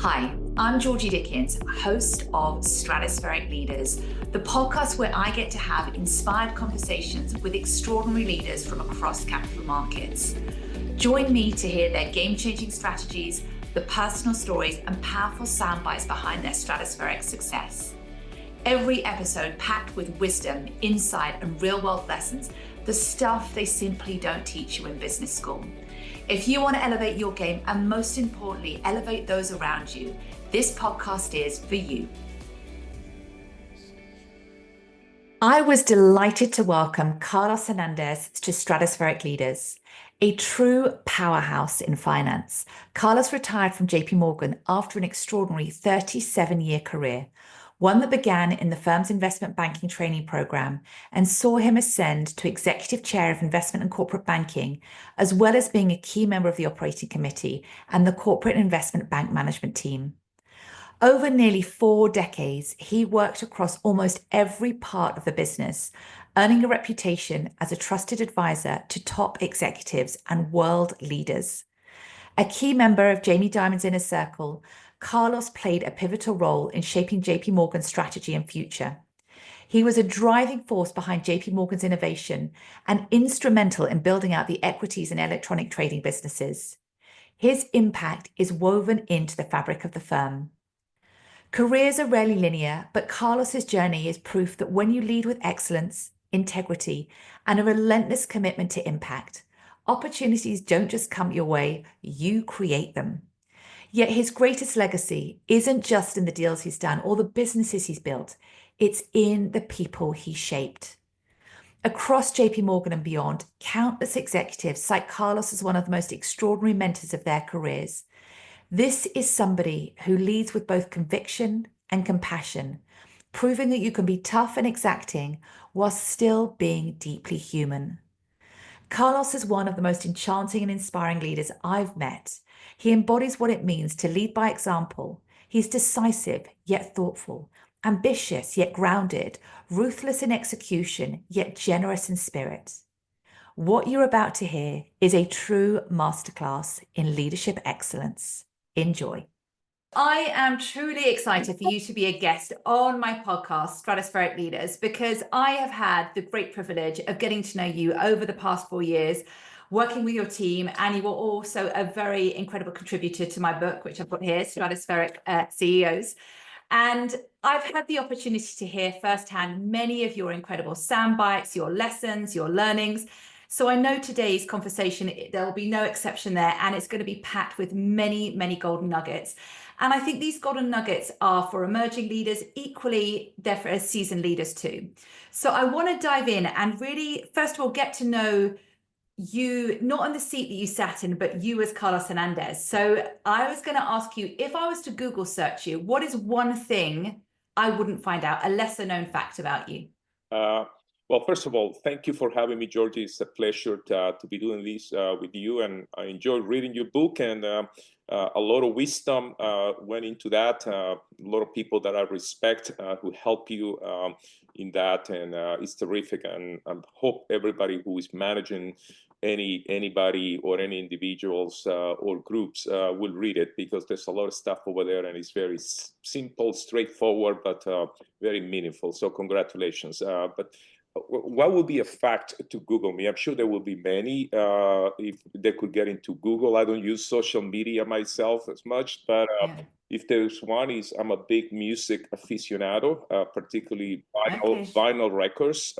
Hi, I'm Georgie Dickens, host of Stratospheric Leaders, the podcast where I get to have inspired conversations with extraordinary leaders from across capital markets. Join me to hear their game-changing strategies, the personal stories, and powerful sound bites behind their stratospheric success. Every episode packed with wisdom, insight, and real-world lessons, the stuff they simply don't teach you in business school. If you want to elevate your game and most importantly, elevate those around you, this podcast is for you. I was delighted to welcome Carlos Hernandez to Stratospheric Leaders, a true powerhouse in finance. Carlos retired from JPMorgan after an extraordinary 37-year career, one that began in the firm's investment banking training program and saw him ascend to executive chair of investment and corporate banking, as well as being a key member of the operating committee and the corporate investment bank management team. Over nearly 4 decades, he worked across almost every part of the business, earning a reputation as a trusted advisor to top executives and world leaders. A key member of Jamie Dimon's inner circle, Carlos played a pivotal role in shaping JPMorgan's strategy and future. He was a driving force behind JPMorgan's innovation and instrumental in building out the equities and electronic trading businesses. His impact is woven into the fabric of the firm. Careers are rarely linear, but Carlos's journey is proof that when you lead with excellence, integrity, and a relentless commitment to impact, opportunities don't just come your way, you create them. Yet his greatest legacy isn't just in the deals he's done or the businesses he's built, it's in the people he shaped. Across JPMorgan and beyond, countless executives cite Carlos as one of the most extraordinary mentors of their careers. This is somebody who leads with both conviction and compassion, proving that you can be tough and exacting while still being deeply human. Carlos is one of the most enchanting and inspiring leaders I've met. He embodies what it means to lead by example. He's decisive, yet thoughtful, ambitious, yet grounded, ruthless in execution, yet generous in spirit. What you're about to hear is a true masterclass in leadership excellence. Enjoy. I am truly excited for you to be a guest on my podcast, Stratospheric Leaders, because I have had the great privilege of getting to know you over the past 4 years, working with your team, and you were also a very incredible contributor to my book, which I've got here, Stratospheric CEOs. And I've had the opportunity to hear firsthand many of your incredible sound bites, your lessons, your learnings. So I know today's conversation, there will be no exception there, and it's going to be packed with many, many golden nuggets. And I think these golden nuggets are for emerging leaders, equally they're for seasoned leaders too. So I want to dive in and really, first of all, get to know you, not in the seat that you sat in, but you as Carlos Hernandez. So I was going to ask you, if I was to Google search you, what is one thing I wouldn't find out, a lesser known fact about you? Well, first of all, thank you for having me, Georgie. It's a pleasure to be doing this with you. And I enjoyed reading your book, and a lot of wisdom went into that. A lot of people that I respect who help you in that. And it's terrific. And I hope everybody who is managing anybody or any individuals or groups will read it, because there's a lot of stuff over there, and it's very simple, straightforward, but very meaningful. So congratulations. But what would be a fact to Google me? I'm sure there will be many if they could get into Google. I don't use social media myself as much, but if there's one, is I'm a big music aficionado, particularly vinyl records.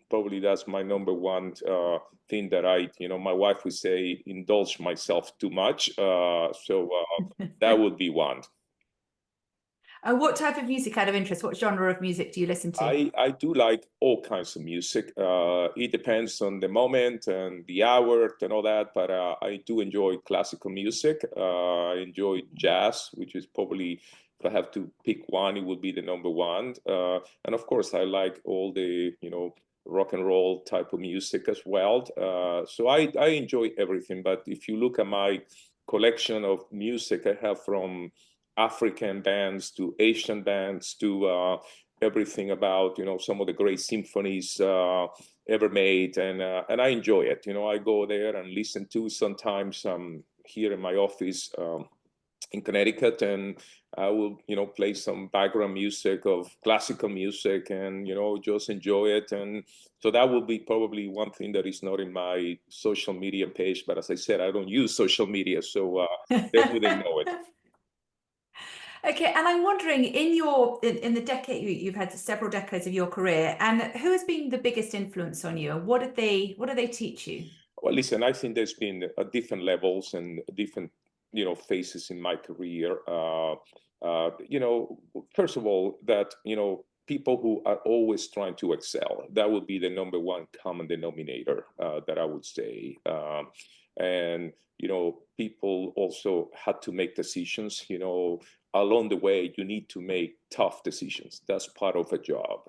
Probably that's my number one thing that my wife would say, indulge myself too much. So that would be one. What type of music, out of interest, what genre of music do you listen to? I do like all kinds of music. It depends on the moment and the hour and all that, but I do enjoy classical music. I enjoy jazz, which is probably, if I have to pick one, it would be the number one. And of course, I like all the, rock and roll type of music as well. So I enjoy everything. But if you look at my collection of music, I have from African bands to Asian bands to everything about some of the great symphonies ever made, and I enjoy it. I go there and listen to. Sometimes here in my office in Connecticut, and I will, play some background music of classical music, and just enjoy it. And so that will be probably one thing that is not in my social media page. But as I said, I don't use social media, so they wouldn't know it. Okay, and I'm wondering, in the decade you've had several decades of your career, and who has been the biggest influence on you, and what do they teach you? Well, listen, I think there's been different levels and different, phases in my career. First of all, that, people who are always trying to excel, that would be the number one common denominator that I would say. And, people also had to make decisions, along the way, you need to make tough decisions. That's part of a job.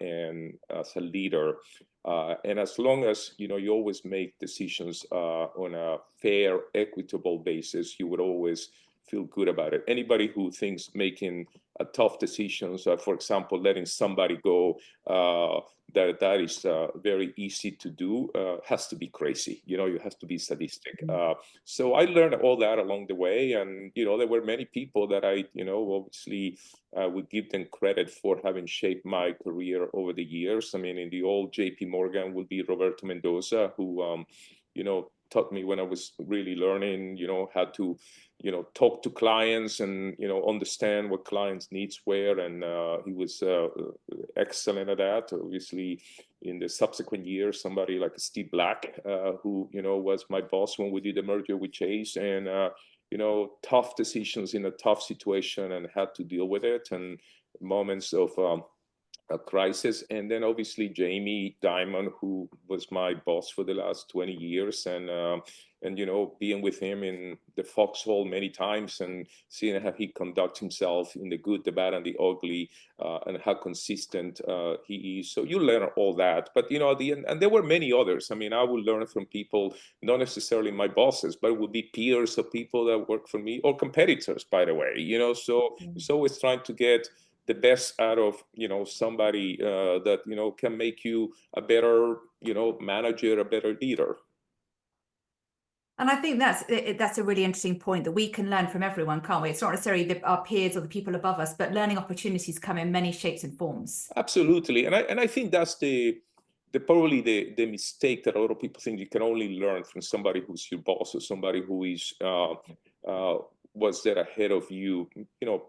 And as a leader, and as long as you always make decisions on a fair, equitable basis, you would always feel good about it. Anybody who thinks making a tough decisions, for example, letting somebody go, that is very easy to do, has to be crazy. You have to be sadistic. So I learned all that along the way, and there were many people that I, obviously would give them credit for having shaped my career over the years. I mean, in the old JPMorgan would be Roberto Mendoza, who, taught me when I was really learning, how to, talk to clients and, understand what clients' needs were. And he was excellent at that. Obviously, in the subsequent years, somebody like Steve Black, who, was my boss when we did the merger with Chase, and tough decisions in a tough situation and had to deal with it, and moments of a crisis. And then obviously Jamie Dimon, who was my boss for the last 20 years, and being with him in the foxhole many times and seeing how he conducts himself in the good, the bad, and the ugly, and how consistent he is. So you learn all that. But at the end, and there were many others. I mean, I would learn from people, not necessarily my bosses, but it would be peers of people that work for me, or competitors, by the way. So it's always trying to get the best out of somebody that can make you a better manager, a better leader. And I think that's a really interesting point, that we can learn from everyone, can't we? It's not necessarily our peers or the people above us, but learning opportunities come in many shapes and forms. Absolutely, and I think that's the probably the mistake that a lot of people think. You can only learn from somebody who's your boss, or somebody who is uh, was there ahead of you.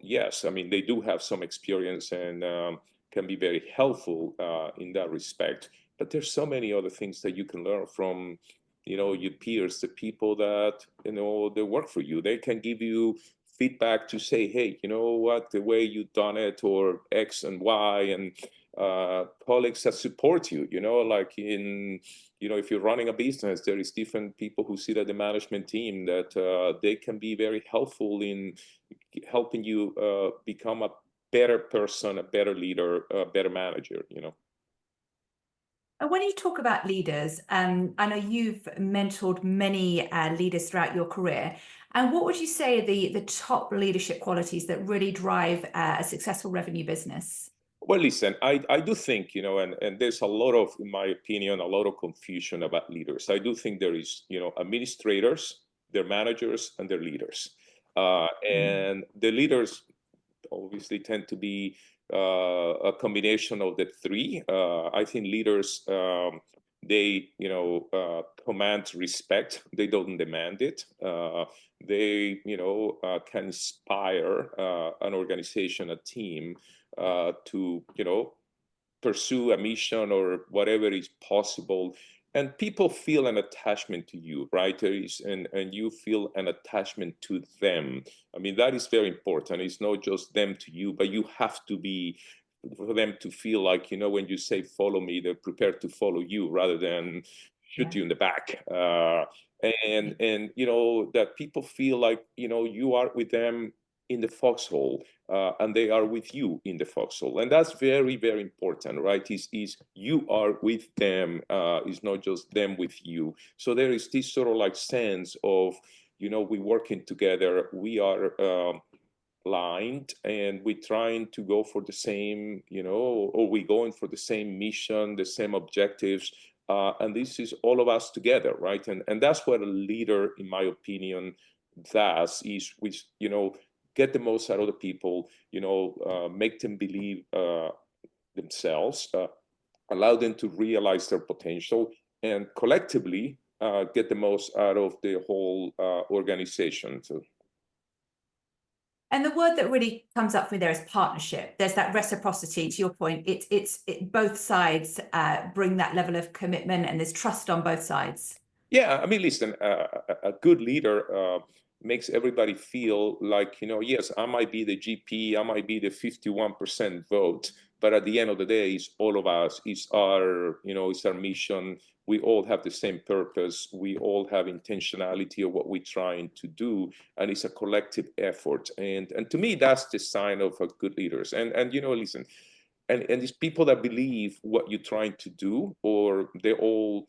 Yes, I mean, they do have some experience, and can be very helpful in that respect. But there's so many other things that you can learn from, your peers, the people that they work for you. They can give you feedback to say, hey, you know what, the way you've done it, or X and Y, and colleagues that support you, like if you're running a business, there is different people who sit at the management team that they can be very helpful in helping you become a better person, a better leader, a better manager. And when you talk about leaders, I know you've mentored many leaders throughout your career. And what would you say are the top leadership qualities that really drive a successful revenue business? Well, listen, I do think, and there's a lot of, in my opinion, a lot of confusion about leaders. I do think there is, administrators, their managers, and their leaders. And the leaders obviously tend to be a combination of the three. I think leaders, they, command respect. They don't demand it. They, can inspire an organization, a team, to pursue a mission or whatever is possible, and people feel an attachment to you, right? There is, and you feel an attachment to them. I mean, that is very important. It's not just them to you, but you have to be, for them to feel like, when you say follow me, they're prepared to follow you rather than shoot Yeah. you in the back. And that people feel like you are with them in the foxhole, and they are with you in the foxhole, and that's very, very important, right? Is you are with them, is not just them with you. So there is this sort of like sense of we working together, we are aligned, and we're trying to go for the same, or we going for the same mission, the same objectives, and this is all of us together, right? And that's what a leader, in my opinion, does is, which, get the most out of the people, make them believe themselves, allow them to realize their potential, and collectively get the most out of the whole organization. So, and the word that really comes up for me there is partnership. There's that reciprocity. To your point, both sides bring that level of commitment, and there's trust on both sides. yeah, I mean, listen, a good leader makes everybody feel like, yes, I might be the GP, I might be the 51% vote, but at the end of the day, it's all of us. It's our mission. We all have the same purpose. We all have intentionality of what we're trying to do, and it's a collective effort. And to me, that's the sign of a good leaders. And listen, and these people that believe what you're trying to do, or they're all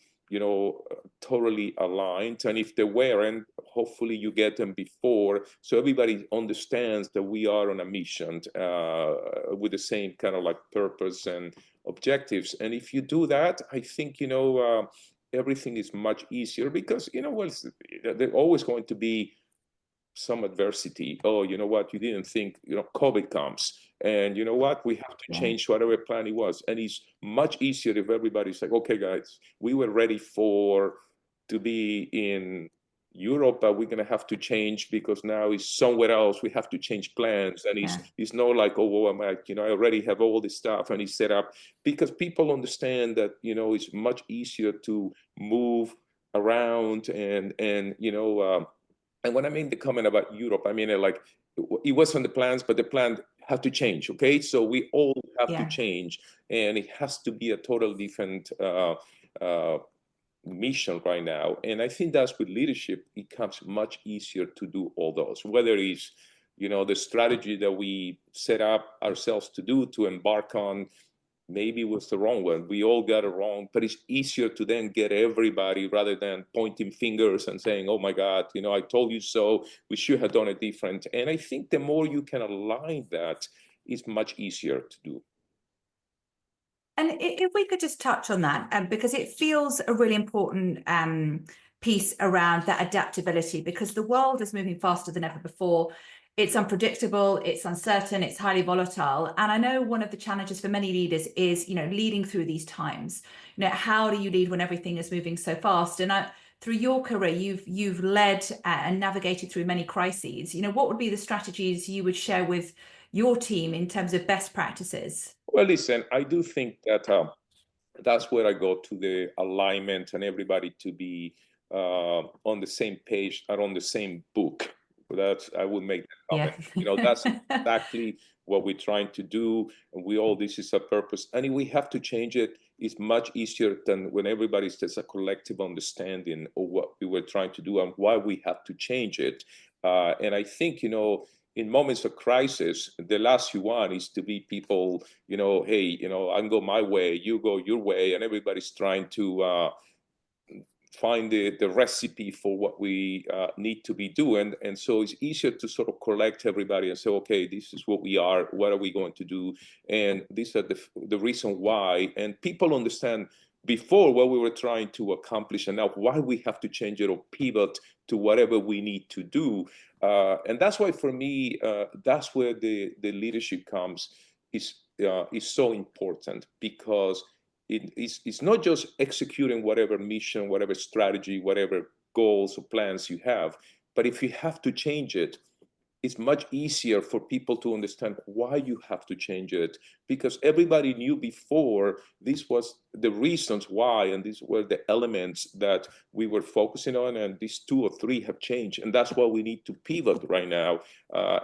totally aligned. And if they weren't, hopefully you get them before, so everybody understands that we are on a mission with the same kind of like purpose and objectives. And if you do that, I think everything is much easier, because well, there's always going to be some adversity. Oh, you know what? You didn't think, COVID comes. And you know what? We have to change whatever plan it was. And it's much easier if everybody's like, okay, guys, we were ready to be in Europe, but we're going to have to change because now it's somewhere else. We have to change plans. And it's not like, oh, well, I already have all this stuff and it's set up, because people understand that, it's much easier to move around and when I mean the comment about Europe, I mean like it was on the plans, but the plan had to change. Okay, so we all have to change, and it has to be a total different mission right now. And I think that's with leadership, it becomes much easier to do all those. Whether it's the strategy that we set up ourselves to embark on, maybe was the wrong one. We all got it wrong, but it's easier to then get everybody, rather than pointing fingers and saying, oh my God, I told you so, we should have done it different. And I think the more you can align that, it's much easier to do. And if we could just touch on that, because it feels a really important piece around that adaptability, because the world is moving faster than ever before. It's unpredictable, it's uncertain, it's highly volatile. And I know one of the challenges for many leaders is, leading through these times. How do you lead when everything is moving so fast? And through your career, you've led and navigated through many crises. What would be the strategies you would share with your team in terms of best practices? Well, listen, I do think that that's where I go to the alignment and everybody to be on the same page or on the same book. I would make that comment. That's exactly what we're trying to do. And this is a purpose. And if we have to change it, it's much easier than when everybody says a collective understanding of what we were trying to do and why we have to change it. And I think, in moments of crisis, the last you want is to be people, hey, I go my way, you go your way, and everybody's trying to find the recipe for what we need to be doing. And so it's easier to sort of collect everybody and say, okay, this is what we are, what are we going to do? And these are the reason why. And people understand before what we were trying to accomplish and now why we have to change it or pivot to whatever we need to do. And that's why for me, that's where the leadership comes, is so important, because it's not just executing whatever mission, whatever strategy, whatever goals or plans you have, but if you have to change it, it's much easier for people to understand why you have to change it, because everybody knew before this was the reasons why, and these were the elements that we were focusing on, and these 2 or 3 have changed, and that's why we need to pivot right now.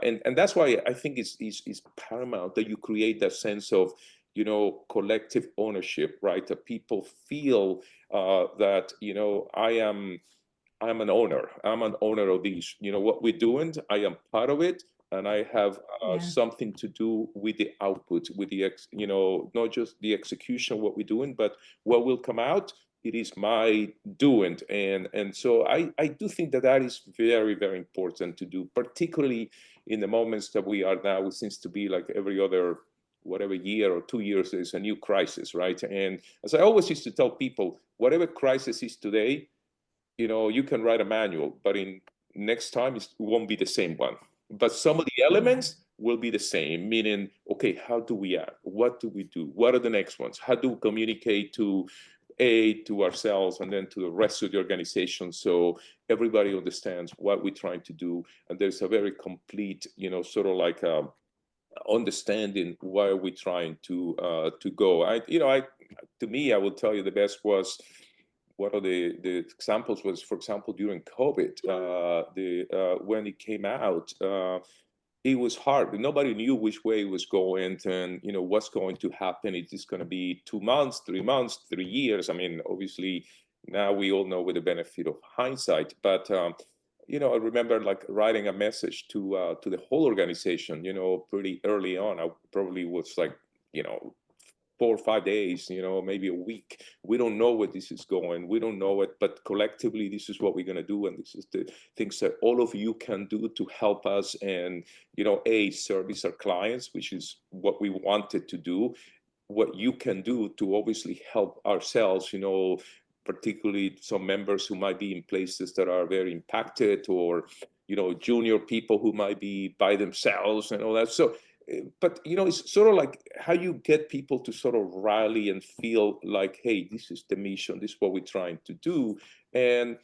And that's why I think it's paramount that you create that sense of collective ownership, right? That people feel that I'm an owner. I'm an owner of these. What we're doing, I am part of it, and I have something to do with the output, with the not just the execution of what we're doing, but what will come out. It is my doing, and so I do think that is very, very important to do, particularly in the moments that we are now. It seems to be like every other whatever year or 2 years there's a new crisis, right? And as I always used to tell people, whatever crisis is today, you can write a manual, but in next time it won't be the same one. But some of the elements will be the same, meaning, okay, how do we act? What do we do? What are the next ones? How do we communicate to ourselves and then to the rest of the organization so everybody understands what we're trying to do? And there's a very complete, sort of like understanding where we're trying to go. To me, I will tell you the best was one of the examples was, for example, during COVID, when it came out, it was hard. Nobody knew which way it was going and, what's going to happen. Is this going to be 2 months, 3 months, 3 years? I mean, obviously, now we all know with the benefit of hindsight. But, I remember like writing a message to the whole organization, pretty early on. I probably was like, 4 or 5 days, maybe a week. We don't know where this is going. We don't know it, but collectively, this is what we're going to do. And this is the things that all of you can do to help us and, service our clients, which is what we wanted to do. What you can do to obviously help ourselves, particularly some members who might be in places that are very impacted or, junior people who might be by themselves and all that. So, but it's sort of like how you get people to sort of rally and feel like, hey, this is the mission, this is what we're trying to do. And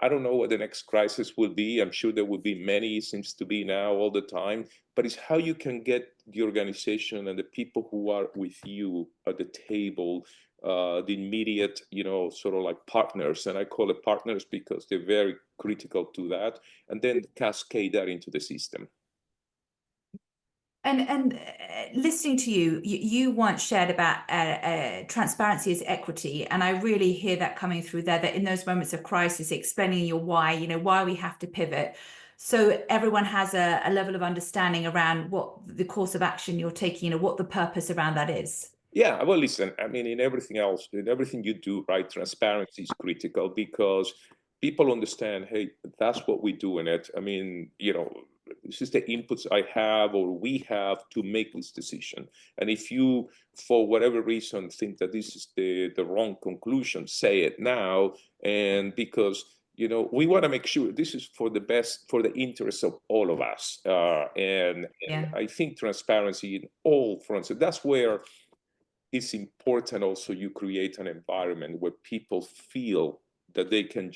I don't know what the next crisis will be. I'm sure there will be many, it seems to be now all the time, but it's how you can get the organization and the people who are with you at the table, the immediate, sort of like partners. And I call it partners because they're very critical to that, and then cascade that into the system. And listening to you once shared about transparency is equity, and I really hear that coming through there. That in those moments of crisis, explaining your why, why we have to pivot, so everyone has a level of understanding around what the course of action you're taking, what the purpose around that is. Yeah, well, listen, I mean, in everything else, in everything you do, right, transparency is critical because people understand, hey, that's what we do in it. I mean, this is the inputs I have or we have to make this decision. And if you, for whatever reason, think that this is the wrong conclusion, say it now. And because, we want to make sure this is for the best, for the interests of all of us. And I think transparency in all fronts, that's where it's important also you create an environment where people feel that they can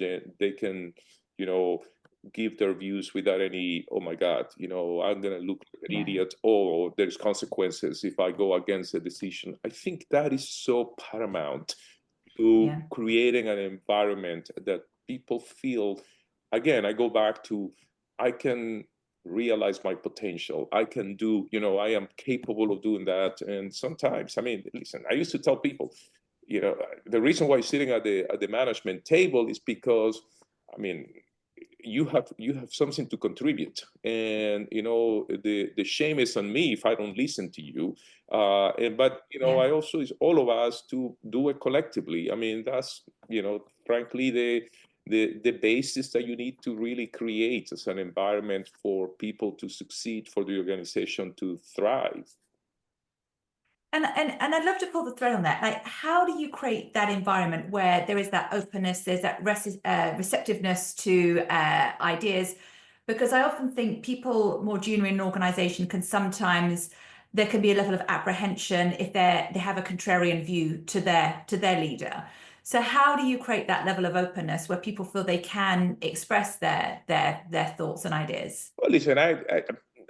give their views without any, oh my God, I'm going to look like an idiot, or there's consequences if I go against a decision. I think that is so paramount to creating an environment that people feel, again, I go back to, I can realize my potential. I can do, I am capable of doing that. And sometimes, I mean, listen, I used to tell people, the reason why sitting at the management table is because, I mean, you have something to contribute, and the shame is on me if I don't listen to you. But I also, it's all of us to do it collectively. I mean, that's frankly the basis that you need to really create as an environment for people to succeed, for the organization to thrive. And I'd love to pull the thread on that. Like, how do you create that environment where there is that openness, there's that receptiveness to ideas? Because I often think people more junior in an organization can sometimes, there can be a level of apprehension if they have a contrarian view to their leader. So how do you create that level of openness where people feel they can express their thoughts and ideas? Well, listen,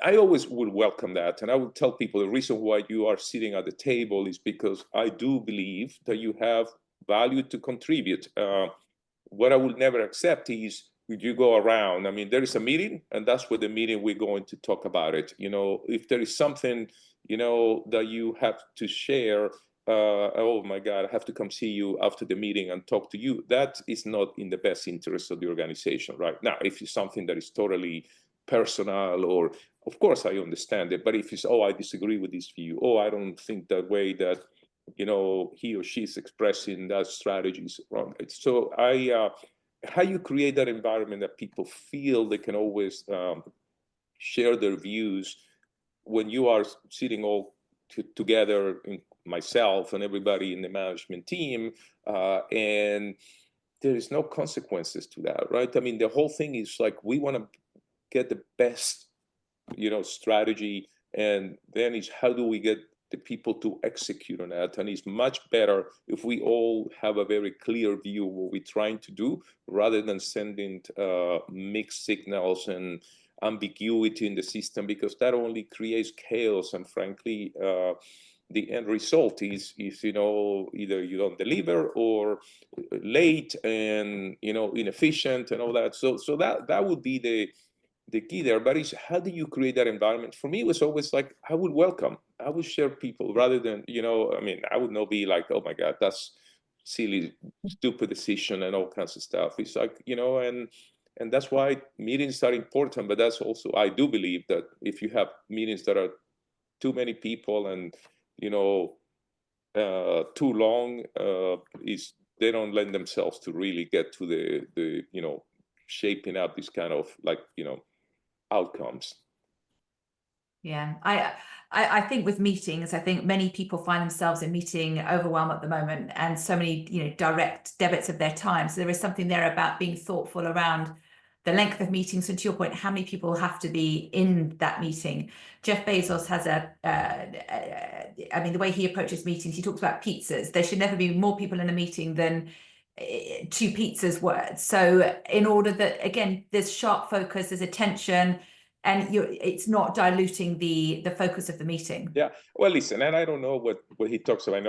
I always would welcome that. And I would tell people the reason why you are sitting at the table is because I do believe that you have value to contribute. What I would never accept is you go around. I mean, there is a meeting, and that's where the meeting we're going to talk about it. If there is something, that you have to share, oh my God, I have to come see you after the meeting and talk to you. That is not in the best interest of the organization right now. If it's something that is totally personal, or of course I understand it, but if it's, oh, I disagree with this view, oh, I don't think that way that he or she is expressing that strategy is wrong. So how you create that environment that people feel they can always share their views when you are sitting all together, myself and everybody in the management team, and there is no consequences to that, right? I mean, the whole thing is like, we want to get the best, strategy, and then it's how do we get the people to execute on that. And it's much better if we all have a very clear view of what we're trying to do, rather than sending mixed signals and ambiguity in the system, because that only creates chaos. And frankly, the end result is either you don't deliver, or late, and inefficient and all that. So that would be the key there. But it's how do you create that environment? For me, it was always like, I would share people, rather than I mean, I would not be like, oh my God, that's silly, stupid decision and all kinds of stuff. It's like, and that's why meetings are important. But that's also, I do believe that if you have meetings that are too many people, and too long, is they don't lend themselves to really get to the shaping up this kind of like outcomes. Yeah, I think with meetings, I think many people find themselves in meeting overwhelm at the moment, and so many direct debits of their time. So there is something there about being thoughtful around the length of meetings, and to your point, how many people have to be in that meeting. Jeff Bezos has I mean, the way he approaches meetings, he talks about pizzas. There should never be more people in a meeting than two pizzas worth. So in order that, again, there's sharp focus, there's attention, and it's not diluting the focus of the meeting. Yeah. Well, listen, and I don't know what he talks about.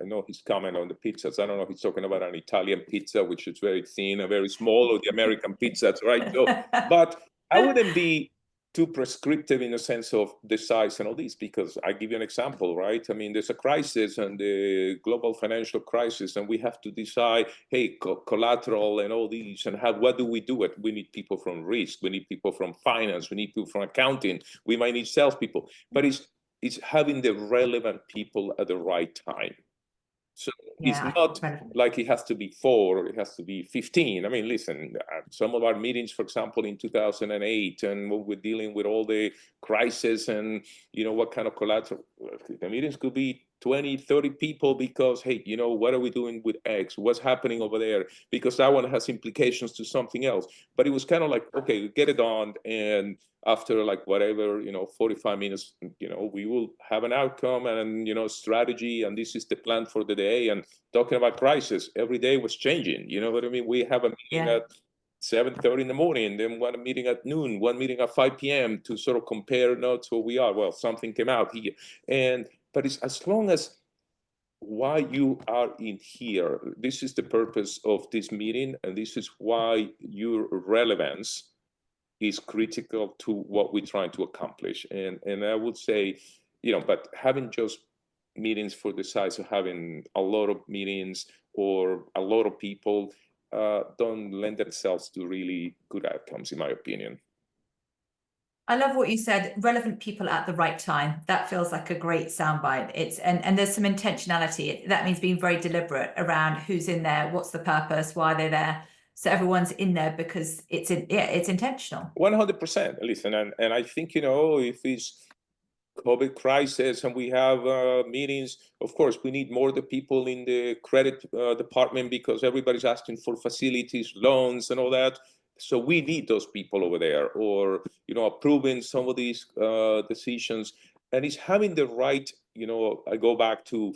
I know his comment on the pizzas. I don't know if he's talking about an Italian pizza, which is very thin and very small, or the American pizzas, right? So, but I wouldn't be too prescriptive in the sense of the size and all this, because I give you an example, right? I mean, there's a crisis, and the global financial crisis, and we have to decide, hey, collateral and all these, and what do we do it? We need people from risk, we need people from finance, we need people from accounting, we might need salespeople, but it's having the relevant people at the right time. So it's not like it has to be 4 or it has to be 15. I mean, listen, some of our meetings, for example, in 2008, and when we're dealing with all the crisis and, what kind of collateral, the meetings could be 20, 30 people, because, hey, what are we doing with X? What's happening over there? Because that one has implications to something else. But it was kind of like, okay, get it on, and after like whatever 45 minutes, we will have an outcome and strategy, and this is the plan for the day. And talking about crisis, every day was changing. You know what I mean? We have a meeting at 7:30 in the morning, then one meeting at noon, one meeting at 5 p.m. to sort of compare notes where we are. Well, something came out here, but it's as long as why you are in here. This is the purpose of this meeting, and this is why your relevance is critical to what we're trying to accomplish. And I would say, but having just meetings for the size of having a lot of meetings or a lot of people don't lend themselves to really good outcomes, in my opinion. I love what you said, relevant people at the right time. That feels like a great soundbite. And there's some intentionality. That means being very deliberate around who's in there, what's the purpose, why they're there. So everyone's in there because it's intentional. 100%. Listen, and I think, if it's COVID crisis and we have meetings, of course, we need more the people in the credit department, because everybody's asking for facilities, loans, and all that. So we need those people over there, or approving some of these decisions. And it's having the right, I go back to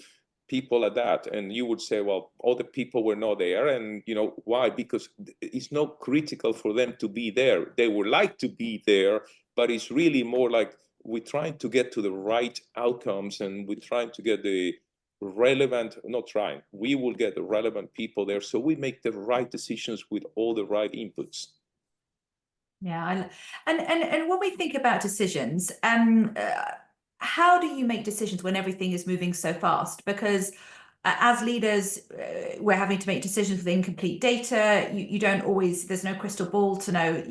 people at that, and you would say, well, all the people were not there, and why? Because it's not critical for them to be there. They would like to be there, but it's really more like we're trying to get to the right outcomes, and we're trying to get the relevant, not trying, we will get the relevant people there, so we make the right decisions with all the right inputs. Yeah, and when we think about decisions, how do you make decisions when everything is moving so fast? Because as leaders, we're having to make decisions with incomplete data. You don't always, there's no crystal ball to know,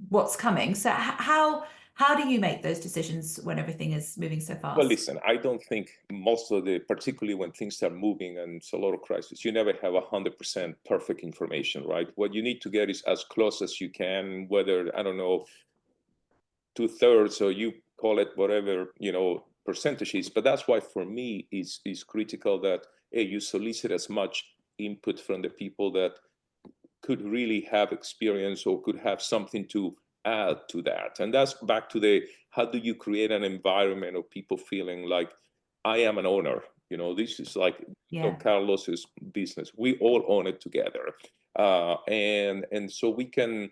what's coming. So how do you make those decisions when everything is moving so fast? Well, listen, I don't think particularly when things are moving and it's a lot of crisis, you never have 100% perfect information, right? What you need to get is as close as you can, whether, I don't know, 2/3, or you call it whatever, percentages. But that's why for me is critical that, hey, you solicit as much input from the people that could really have experience or could have something to add to that. And that's back to the, how do you create an environment of people feeling like I am an owner? This is like Carlos's business. We all own it together. And so we can,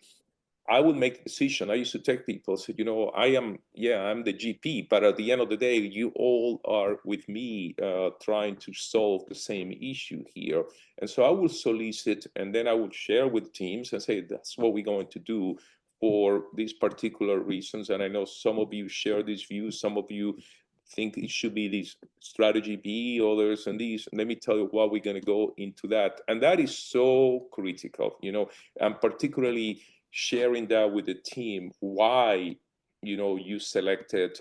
I would make the decision. I used to take people, said, I'm the GP, but at the end of the day, you all are with me trying to solve the same issue here. And so I will solicit, and then I would share with teams and say, that's what we're going to do for these particular reasons. And I know some of you share these views, some of you think it should be this strategy B, others and these. And let me tell you why we're going to go into that. And that is so critical, and particularly sharing that with the team, why you selected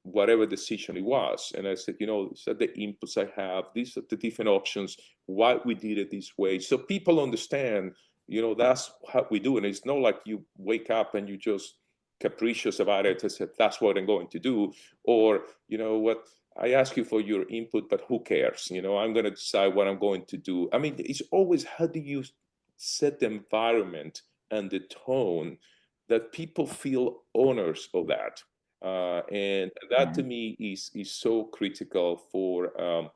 whatever decision it was. And I said, these are the inputs I have, these are the different options, why we did it this way, so people understand that's how we do. And it's not like you wake up and you just capricious about it and said, that's what I'm going to do. Or what, I ask you for your input, but who cares? I'm going to decide what I'm going to do. I mean, it's always, how do you set the environment and the tone that people feel owners of that. And that to me is so critical for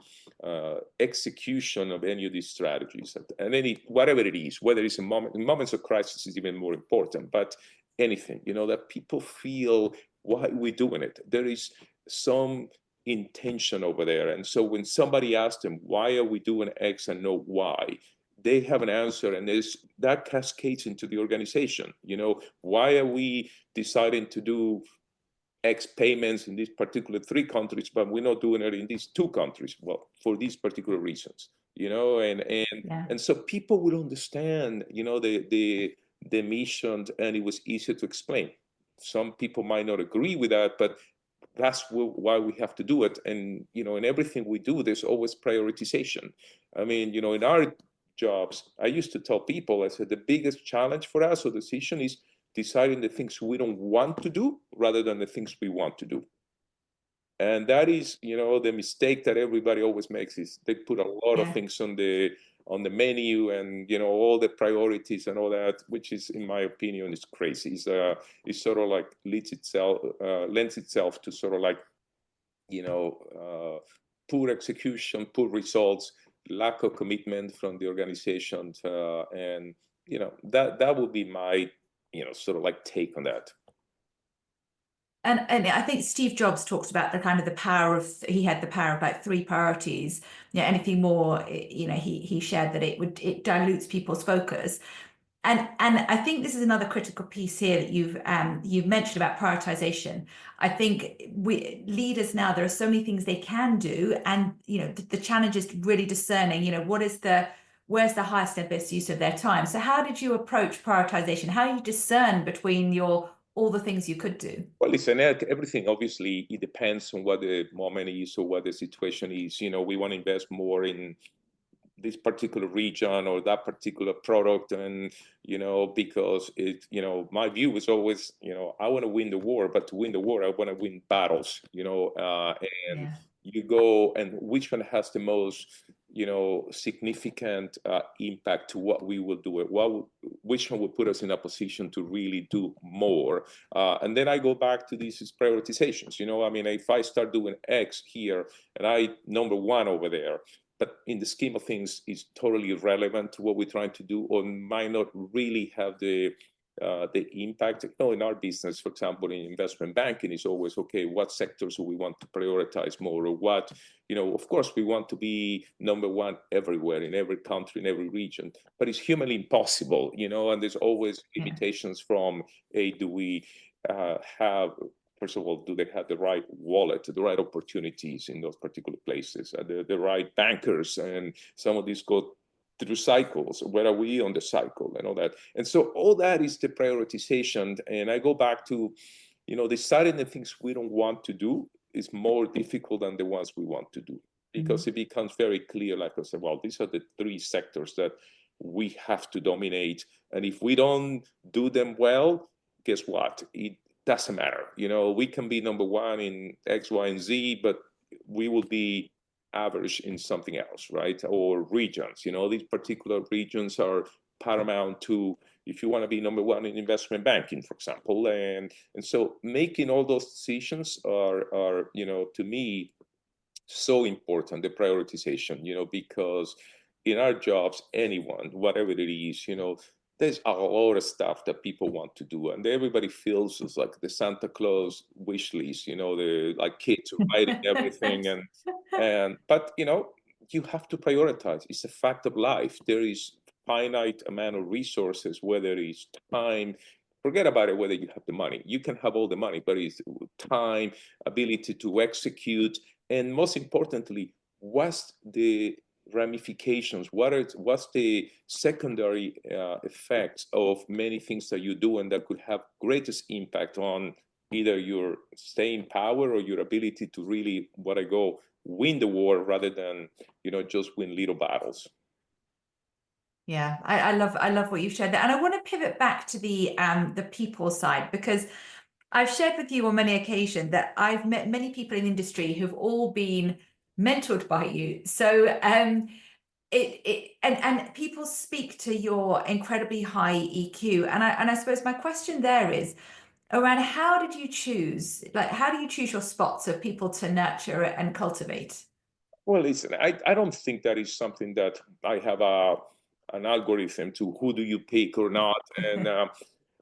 execution of any of these strategies, and whatever it is, whether it's in moments of crisis is even more important, but anything, that people feel why we're doing it. There is some intention over there. And so when somebody asks them, why are we doing X and no Y? They have an answer, and that cascades into the organization. Why are we deciding to do X payments in these particular 3 countries, but we're not doing it in these 2 countries? Well, for these particular reasons, and so people will understand, the mission, and it was easier to explain. Some people might not agree with that, but that's why we have to do it. And in everything we do, there's always prioritization. I mean, in our jobs, I used to tell people, I said, the biggest challenge for us or decision is deciding the things we don't want to do rather than the things we want to do. And that is, the mistake that everybody always makes, is they put a lot of things on the menu, and all the priorities and all that, which is, in my opinion, is crazy. It's sort of like lends itself to sort of like poor execution, poor results, lack of commitment from the organization, and that would be my sort of like take on that. And I think Steve Jobs talks about the kind of the power of, he had the power of like 3 priorities. Anything more, he shared that it dilutes people's focus. And I think this is another critical piece here that you've mentioned about prioritization. I think leaders now, there are so many things they can do, and the challenge is really discerning. Where's the highest and best use of their time? So how did you approach prioritization? How do you discern between all the things you could do? Well, listen, everything, obviously, it depends on what the moment is or what the situation is. We want to invest more in this particular region or that particular product, and because my view is always, I want to win the war, but to win the war, I want to win battles, and you go, and which one has the most significant impact to what we will do it, which one will put us in a position to really do more, and then I go back to these prioritizations. I mean, if I start doing X here and I number 1 over there, but in the scheme of things is totally irrelevant to what we're trying to do, or might not really have the impact. In our business, for example, in investment banking, is always, okay, what sectors do we want to prioritize more, or what, of course, we want to be number 1 everywhere, in every country, in every region, but it's humanly impossible, and there's always limitations from, hey, do we have, first of all, do they have the right wallet, the right opportunities in those particular places, the right bankers? And some of these go through cycles. Where are we on the cycle and all that? And so all that is the prioritization. And I go back to, deciding the things we don't want to do is more difficult than the ones we want to do, because it becomes very clear, like I said, well, these are the 3 sectors that we have to dominate. And if we don't do them well, guess what? It doesn't matter. We can be number 1 in X, Y, and Z, but we will be average in something else, right? Or regions. These particular regions are paramount to if you want to be number one in investment banking, for example. And so making all those decisions are to me, so important, the prioritization, because in our jobs, anyone, whatever it is, there's a lot of stuff that people want to do, and everybody feels it's like the Santa Claus wish list, the like kids writing everything, but you have to prioritize. It's a fact of life. There is finite amount of resources, whether it's time. Forget about it, whether you have the money. You can have all the money, but it's time, ability to execute, and most importantly, what's the ramifications? What's the secondary effects of many things that you do, and that could have greatest impact on either your staying power or your ability to really win the war rather than just win little battles. Yeah, I love what you've shared there. And I want to pivot back to the people side, because I've shared with you on many occasions that I've met many people in the industry who've all been mentored by you. So and people speak to your incredibly high EQ. And I suppose my question there is around how do you choose your spots of people to nurture and cultivate? Well, listen, I don't think that is something that I have an algorithm to who do you pick or not. And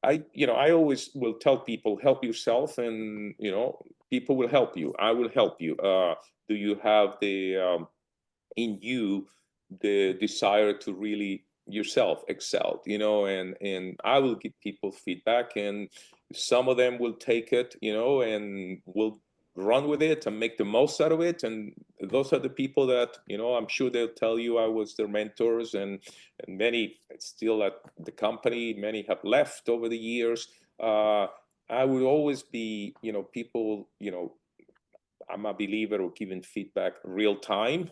I always will tell people, help yourself, and people will help you. I will help you. Do you have in you the desire to really yourself excel? And I will give people feedback, and some of them will take it, and will run with it and make the most out of it. And those are the people that I'm sure they'll tell you I was their mentors, and many still at the company, many have left over the years. I would always be people, I'm a believer of giving feedback real time,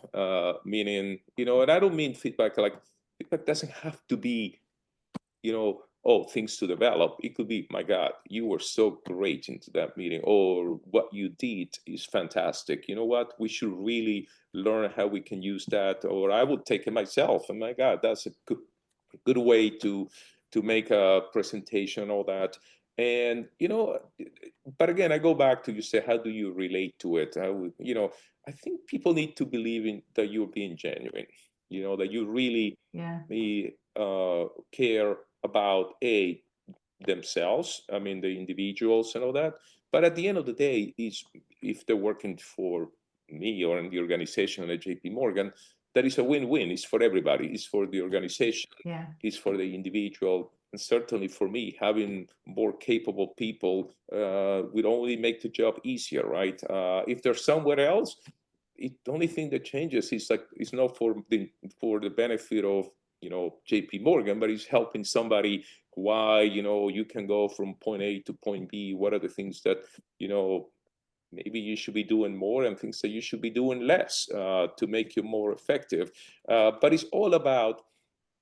meaning, and I don't mean feedback like feedback doesn't have to be, things to develop. It could be, my God, you were so great into that meeting, or what you did is fantastic. You know what? We should really learn how we can use that. Or I would take it myself, and my God, that's a good way to make a presentation, all that. And but again, I go back to, you say, how do you relate to it? I think people need to believe in that you're being genuine, that you really care about themselves, I mean the individuals and all that. But at the end of the day, is if they're working for me or in the organization at JPMorgan, that is a win-win. It's for everybody. It's for the organization. Yeah. It's for the individual. And certainly for me, having more capable people would only make the job easier, right? If they're somewhere else, the only thing that changes is like it's not for the benefit of JPMorgan, but it's helping somebody. Why you can go from point A to point B. What are the things that maybe you should be doing more, and things that you should be doing less to make you more effective. But it's all about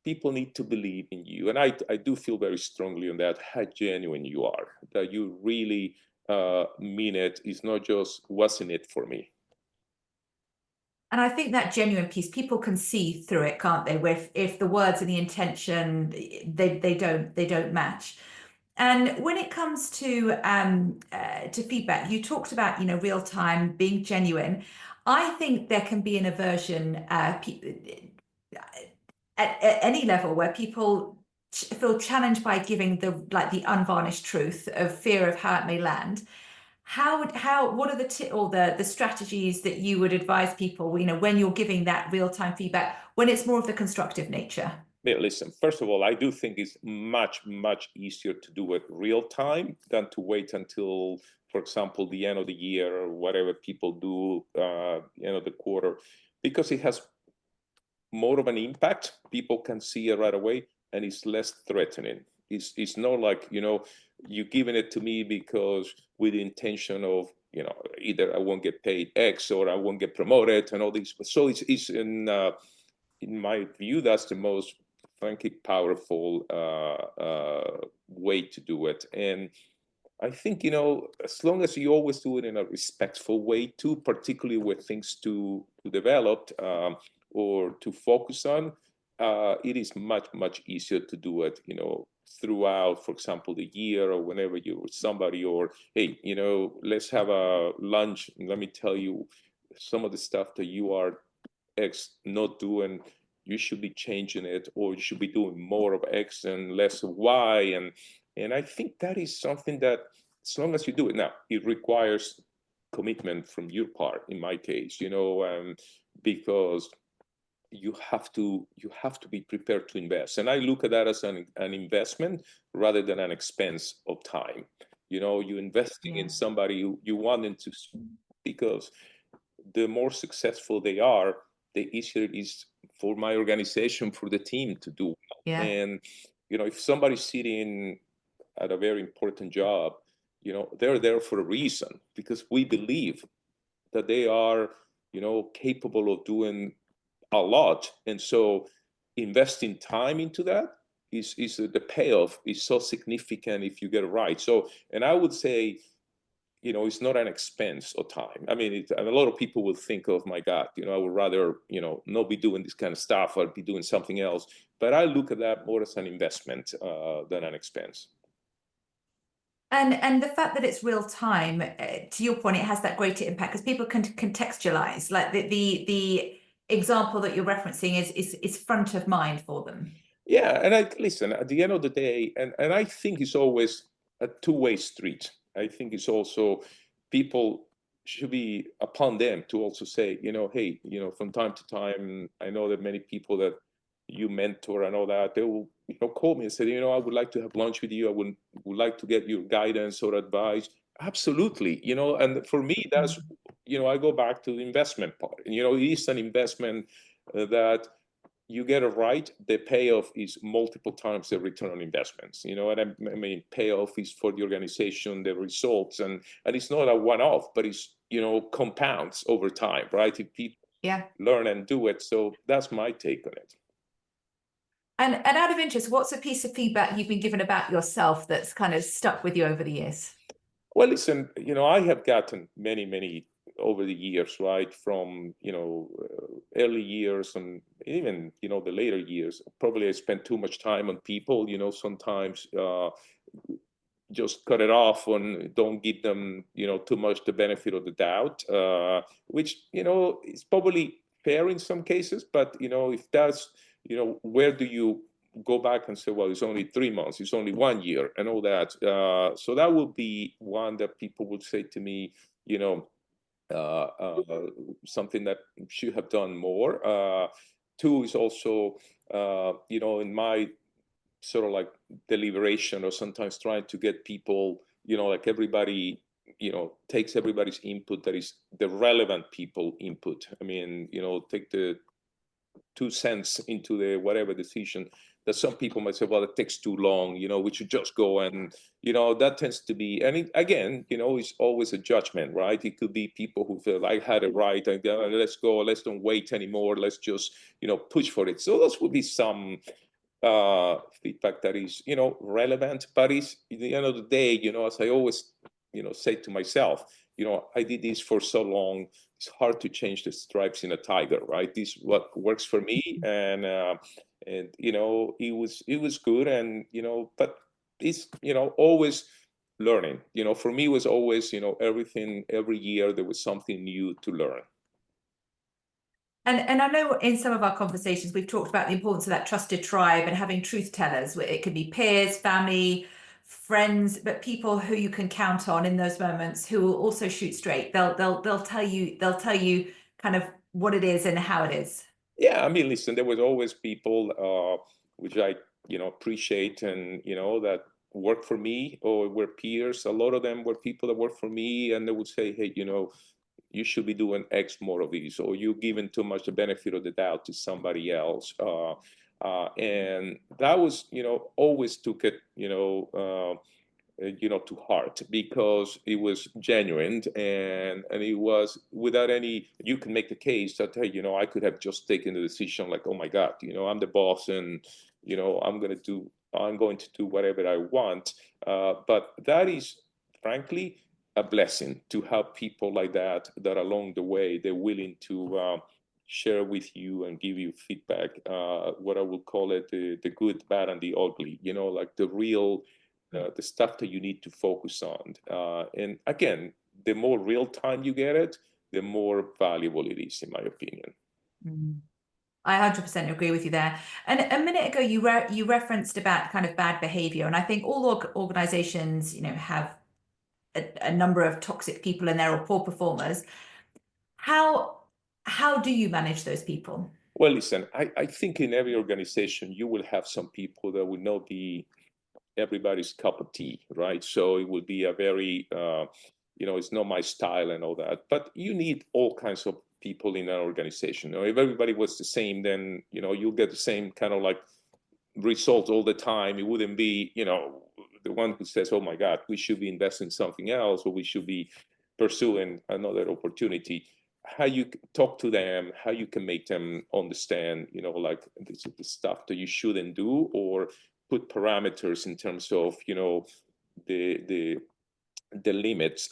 people need to believe in you. And I do feel very strongly on that, how genuine you are, that you really mean it. It's not just what's in it for me. And I think that genuine piece, people can see through it, can't they? Where if the words and the intention, they don't match. And when it comes to feedback, you talked about real time, being genuine. I think there can be an aversion at any level where people feel challenged by giving the unvarnished truth of fear of how it may land. What are the strategies that you would advise people, when you're giving that real-time feedback, when it's more of the constructive nature? Yeah, listen, first of all, I do think it's much, much easier to do it real time than to wait until, for example, the end of the year or whatever people do, end of the quarter, because it has more of an impact. People can see it right away, and it's less threatening. It's not like you're giving it to me because with the intention of either I won't get paid X or I won't get promoted and all these. So it's in my view, that's the most frankly powerful way to do it. And I think as long as you always do it in a respectful way too, particularly with things to develop or to focus on, it is much, much easier to do it, throughout, for example, the year or whenever you're with somebody, or, hey, let's have a lunch. And let me tell you some of the stuff that you are X not doing. You should be changing it, or you should be doing more of X and less of Y. And I think that is something that, as long as you do it, now it requires commitment from your part, in my case, because you have to be prepared to invest, and I look at that as an investment rather than an expense of time. You investing in Yeah. somebody you want them to, because the more successful they are, the easier it is for my organization, for the team to do well. Yeah. And if somebody's sitting at a very important job, they're there for a reason, because we believe that they are capable of doing a lot. And so investing time into that is the payoff is so significant if you get it right. So, and I would say, it's not an expense of time. I mean, and a lot of people will think of, my God, I would rather, not be doing this kind of stuff, or be doing something else. But I look at that more as an investment than an expense. And the fact that it's real time, to your point, it has that greater impact because people can contextualize. Like the example that you're referencing is front of mind for them. Yeah, and I listen, at the end of the day, and I think it's always a two-way street. I think it's also, people should be upon them to also say, hey, from time to time, I know that many people that you mentor and all that, they will, call me and say, I would like to have lunch with you. I would like to get your guidance or advice. Absolutely, and for me, that's, I go back to the investment part. And, it is an investment that you get it right, the payoff is multiple times the return on investments. And I mean, payoff is for the organization, the results, and it's not a one-off, but it's compounds over time, right? If people Yeah. learn and do it. So that's my take on it. And out of interest, what's a piece of feedback you've been given about yourself that's kind of stuck with you over the years? Well, listen, I have gotten many, many over the years, right? From, early years and even, the later years. Probably I spent too much time on people, sometimes just cut it off and don't give them, too much the benefit of the doubt, which, is probably fair in some cases. But, if that's, where do you go back and say, well, it's only 3 months, it's only 1 year, and all that. So that would be one that people would say to me, uh, uh, something that should have done more. Two is also, in my sort of like deliberation, or sometimes trying to get people, like everybody, takes everybody's input, that is the relevant people input. I mean, take the 2 cents into the whatever decision, that some people might say, well, it takes too long, we should just go. And that tends to be, and again, it's always a judgment, right? It could be people who feel, I had it right, and let's go, let's don't wait anymore, let's just push for it. So those would be some feedback that is relevant. But it's, at the end of the day, as I always say to myself, I did this for so long, it's hard to change the stripes in a tiger, right? This is what works for me. And it was good. And but it's always learning. For me, it was always, everything, every year there was something new to learn. And I know in some of our conversations we've talked about the importance of that trusted tribe and having truth tellers. It could be peers, family, friends, but people who you can count on in those moments who will also shoot straight. They'll tell you kind of what it is and how it is. Yeah, I mean, listen, there was always people, which I, appreciate, and, that worked for me or were peers. A lot of them were people that worked for me, and they would say, hey, you should be doing X more of these, or you're giving too much the benefit of the doubt to somebody else. And that was, always took it, to heart, because it was genuine, and it was without any. You can make the case that, hey, I could have just taken the decision, like, oh my God, I'm the boss, and I'm going to do whatever I want. But that is, frankly, a blessing to have people like that along the way they're willing to share with you and give you feedback, what I will call it, the good, bad, and the ugly, like the real, the stuff that you need to focus on. And again, the more real time you get it, the more valuable it is, in my opinion. Mm. I 100% agree with you there. And a minute ago, you referenced about kind of bad behavior, and I think all organizations, have a number of toxic people in there or poor performers. How how do you manage those people? Well, listen, I think in every organization you will have some people that will not be everybody's cup of tea, right? So it will be a very, it's not my style and all that. But you need all kinds of people in an organization. If everybody was the same, then you'll get the same kind of like results all the time. It wouldn't be, the one who says, "Oh my God, we should be investing in something else, or we should be pursuing another opportunity." How you talk to them, how you can make them understand, like this is the stuff that you shouldn't do, or put parameters in terms of, the the limits.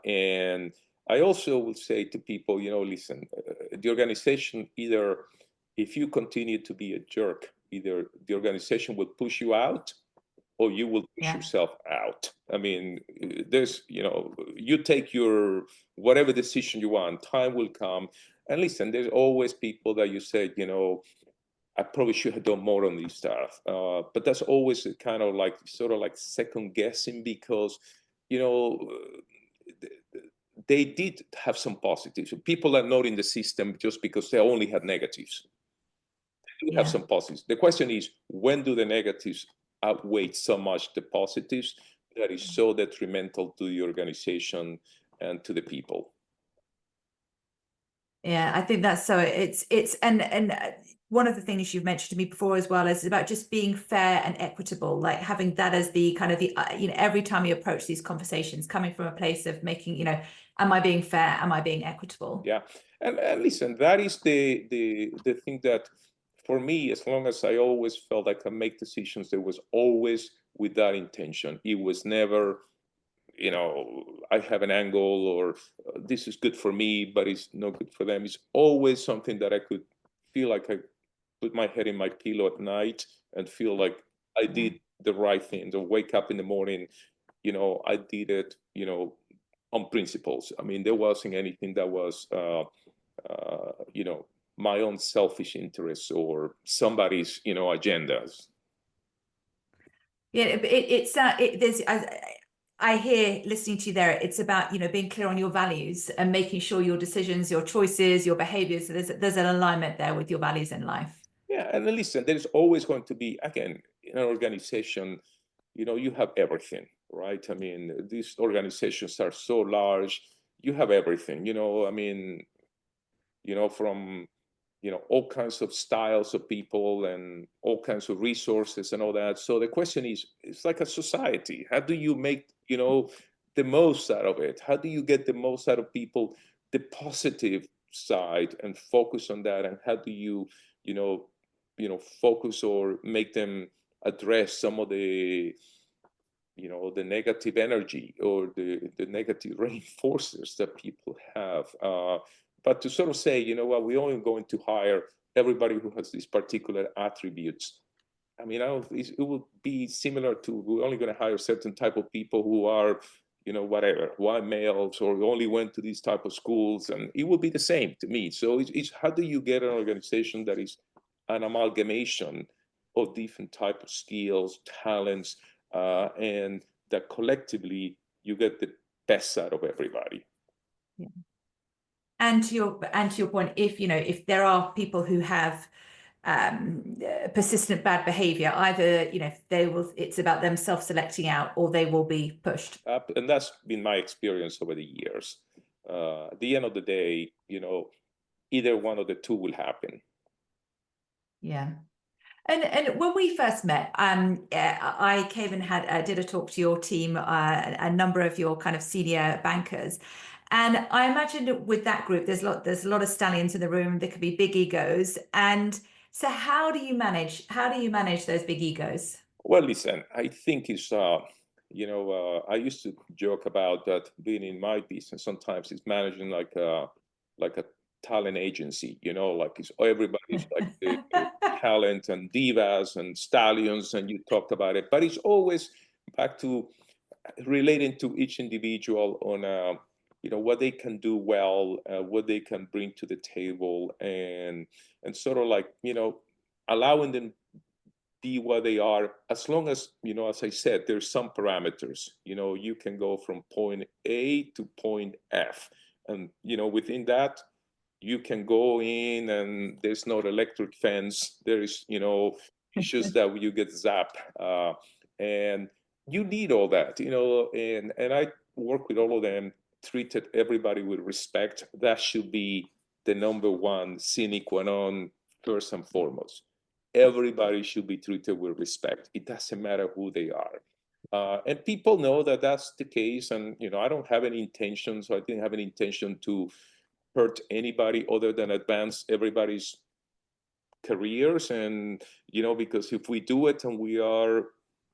And I also will say to people, listen, the organization, either if you continue to be a jerk, either the organization will push you out or you will push Yeah. yourself out. I mean, there's, you take your whatever decision you want, time will come. And listen, there's always people that you say, I probably should have done more on this stuff. But that's always a kind of like, sort of like second guessing, because, you know, they did have some positives. People are not in the system just because they only had negatives. They do have Yeah. some positives. The question is, when do the negatives outweigh so much the positives that is so detrimental to the organization and to the people? Yeah, I think that's so it's and one of the things you've mentioned to me before as well is about just being fair and equitable, like having that as the kind of the every time you approach these conversations, coming from a place of making, am I being fair? Am I being equitable? Yeah, and listen, that is the thing that, for me, as long as I always felt I can make decisions, there was always with that intention. It was never, I have an angle, or this is good for me, but it's not good for them. It's always something that I could feel like I put my head in my pillow at night and feel like I Yeah. did the right thing. To wake up in the morning, I did it, on principles. I mean, there wasn't anything that was, my own selfish interests or somebody's, agendas. Yeah, there's I hear listening to you there. It's about being clear on your values and making sure your decisions, your choices, your behaviors. There's an alignment there with your values in life. Yeah, and then listen, there's always going to be, again, in an organization, you have everything, right? I mean, these organizations are so large, you have everything, I mean, from all kinds of styles of people and all kinds of resources and all that. So the question is, it's like a society. How do you make the most out of it? How do you get the most out of people, the positive side, and focus on that? And how do you know focus or make them address some of the negative energy or the negative reinforcers that people have. But to sort of say, what, we're only going to hire everybody who has these particular attributes. I mean, it would be similar to, we're only going to hire certain type of people who are, whatever, white males, or only went to these type of schools, and it would be the same to me. So it's how do you get an organization that is an amalgamation of different type of skills, talents, and that collectively you get the best out of everybody. Yeah. And to your point, if there are people who have persistent bad behavior, either it's about them self-selecting out, or they will be pushed. And that's been my experience over the years. At the end of the day, either one of the two will happen. Yeah. And when we first met, I came and did a talk to your team, a number of your kind of senior bankers, and I imagined with that group, there's a lot of stallions in the room. There could be big egos, and so how do you manage those big egos? Well, listen, I think it's, I used to joke about that being in my business. Sometimes it's managing like a talent agency, like it's everybody's like the talent and divas and stallions, and you talked about it, but it's always back to relating to each individual on what they can do well, what they can bring to the table, and sort of like allowing them be what they are, as long as as I said, there's some parameters. You can go from point A to point F, and within that you can go in, and there's no electric fence. There is issues that you get zapped, and you need all that, and I work with all of them, treated everybody with respect. That should be the number one sine qua non, first and foremost. Everybody should be treated with respect. It doesn't matter who they are. And people know that that's the case. And, I don't have any intentions. I didn't have any intention to hurt anybody other than advance everybody's careers. And, because if we do it and we are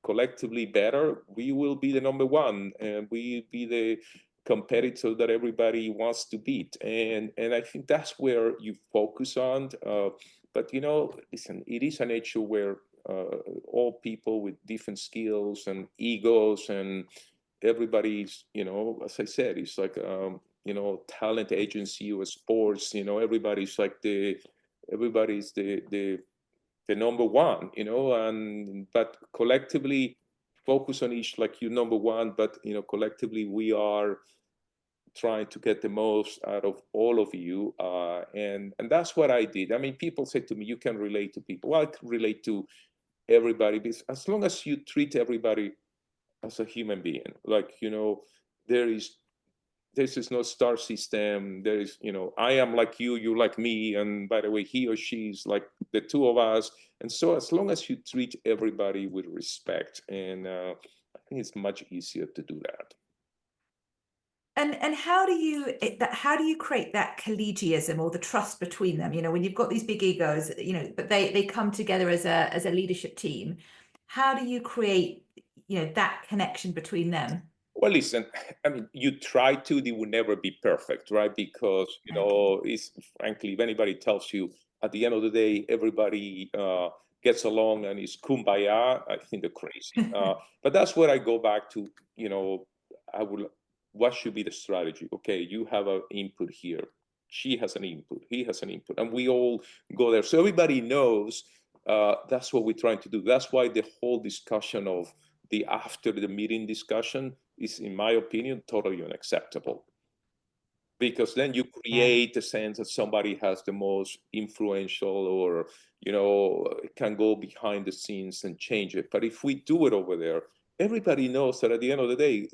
collectively better, we will be the number one, and we be the competitor that everybody wants to beat. And I think that's where you focus on. But listen, it is a nature where all people with different skills and egos, and everybody's, as I said, it's like talent agency or sports. Everybody's the number one, and but collectively focus on each, like you number one, but collectively we are trying to get the most out of all of you, and that's what I did. I mean, people say to me, you can relate to people. Well, I can relate to everybody, because as long as you treat everybody as a human being, like there is this is no star system. There is, I am like you like me, and by the way, he or she is like the two of us. And so as long as you treat everybody with respect, and I think it's much easier to do that. And how do you create that collegialism or the trust between them? When you've got these big egos, but they come together as a leadership team. How do you create, that connection between them? Well, listen, I mean, you try to, they will never be perfect, right? Because, Okay. it's frankly, if anybody tells you at the end of the day, everybody gets along and is kumbaya, I think they're crazy. But that's where I go back to, I would, what should be the strategy? Okay, you have an input here. She has an input. He has an input. And we all go there. So everybody knows that's what we're trying to do. That's why the whole discussion of the after the meeting discussion is, in my opinion, totally unacceptable, because then you Yeah. create a sense that somebody has the most influential, or can go behind the scenes and change it. But if we do it over there, everybody knows that at the end of the day,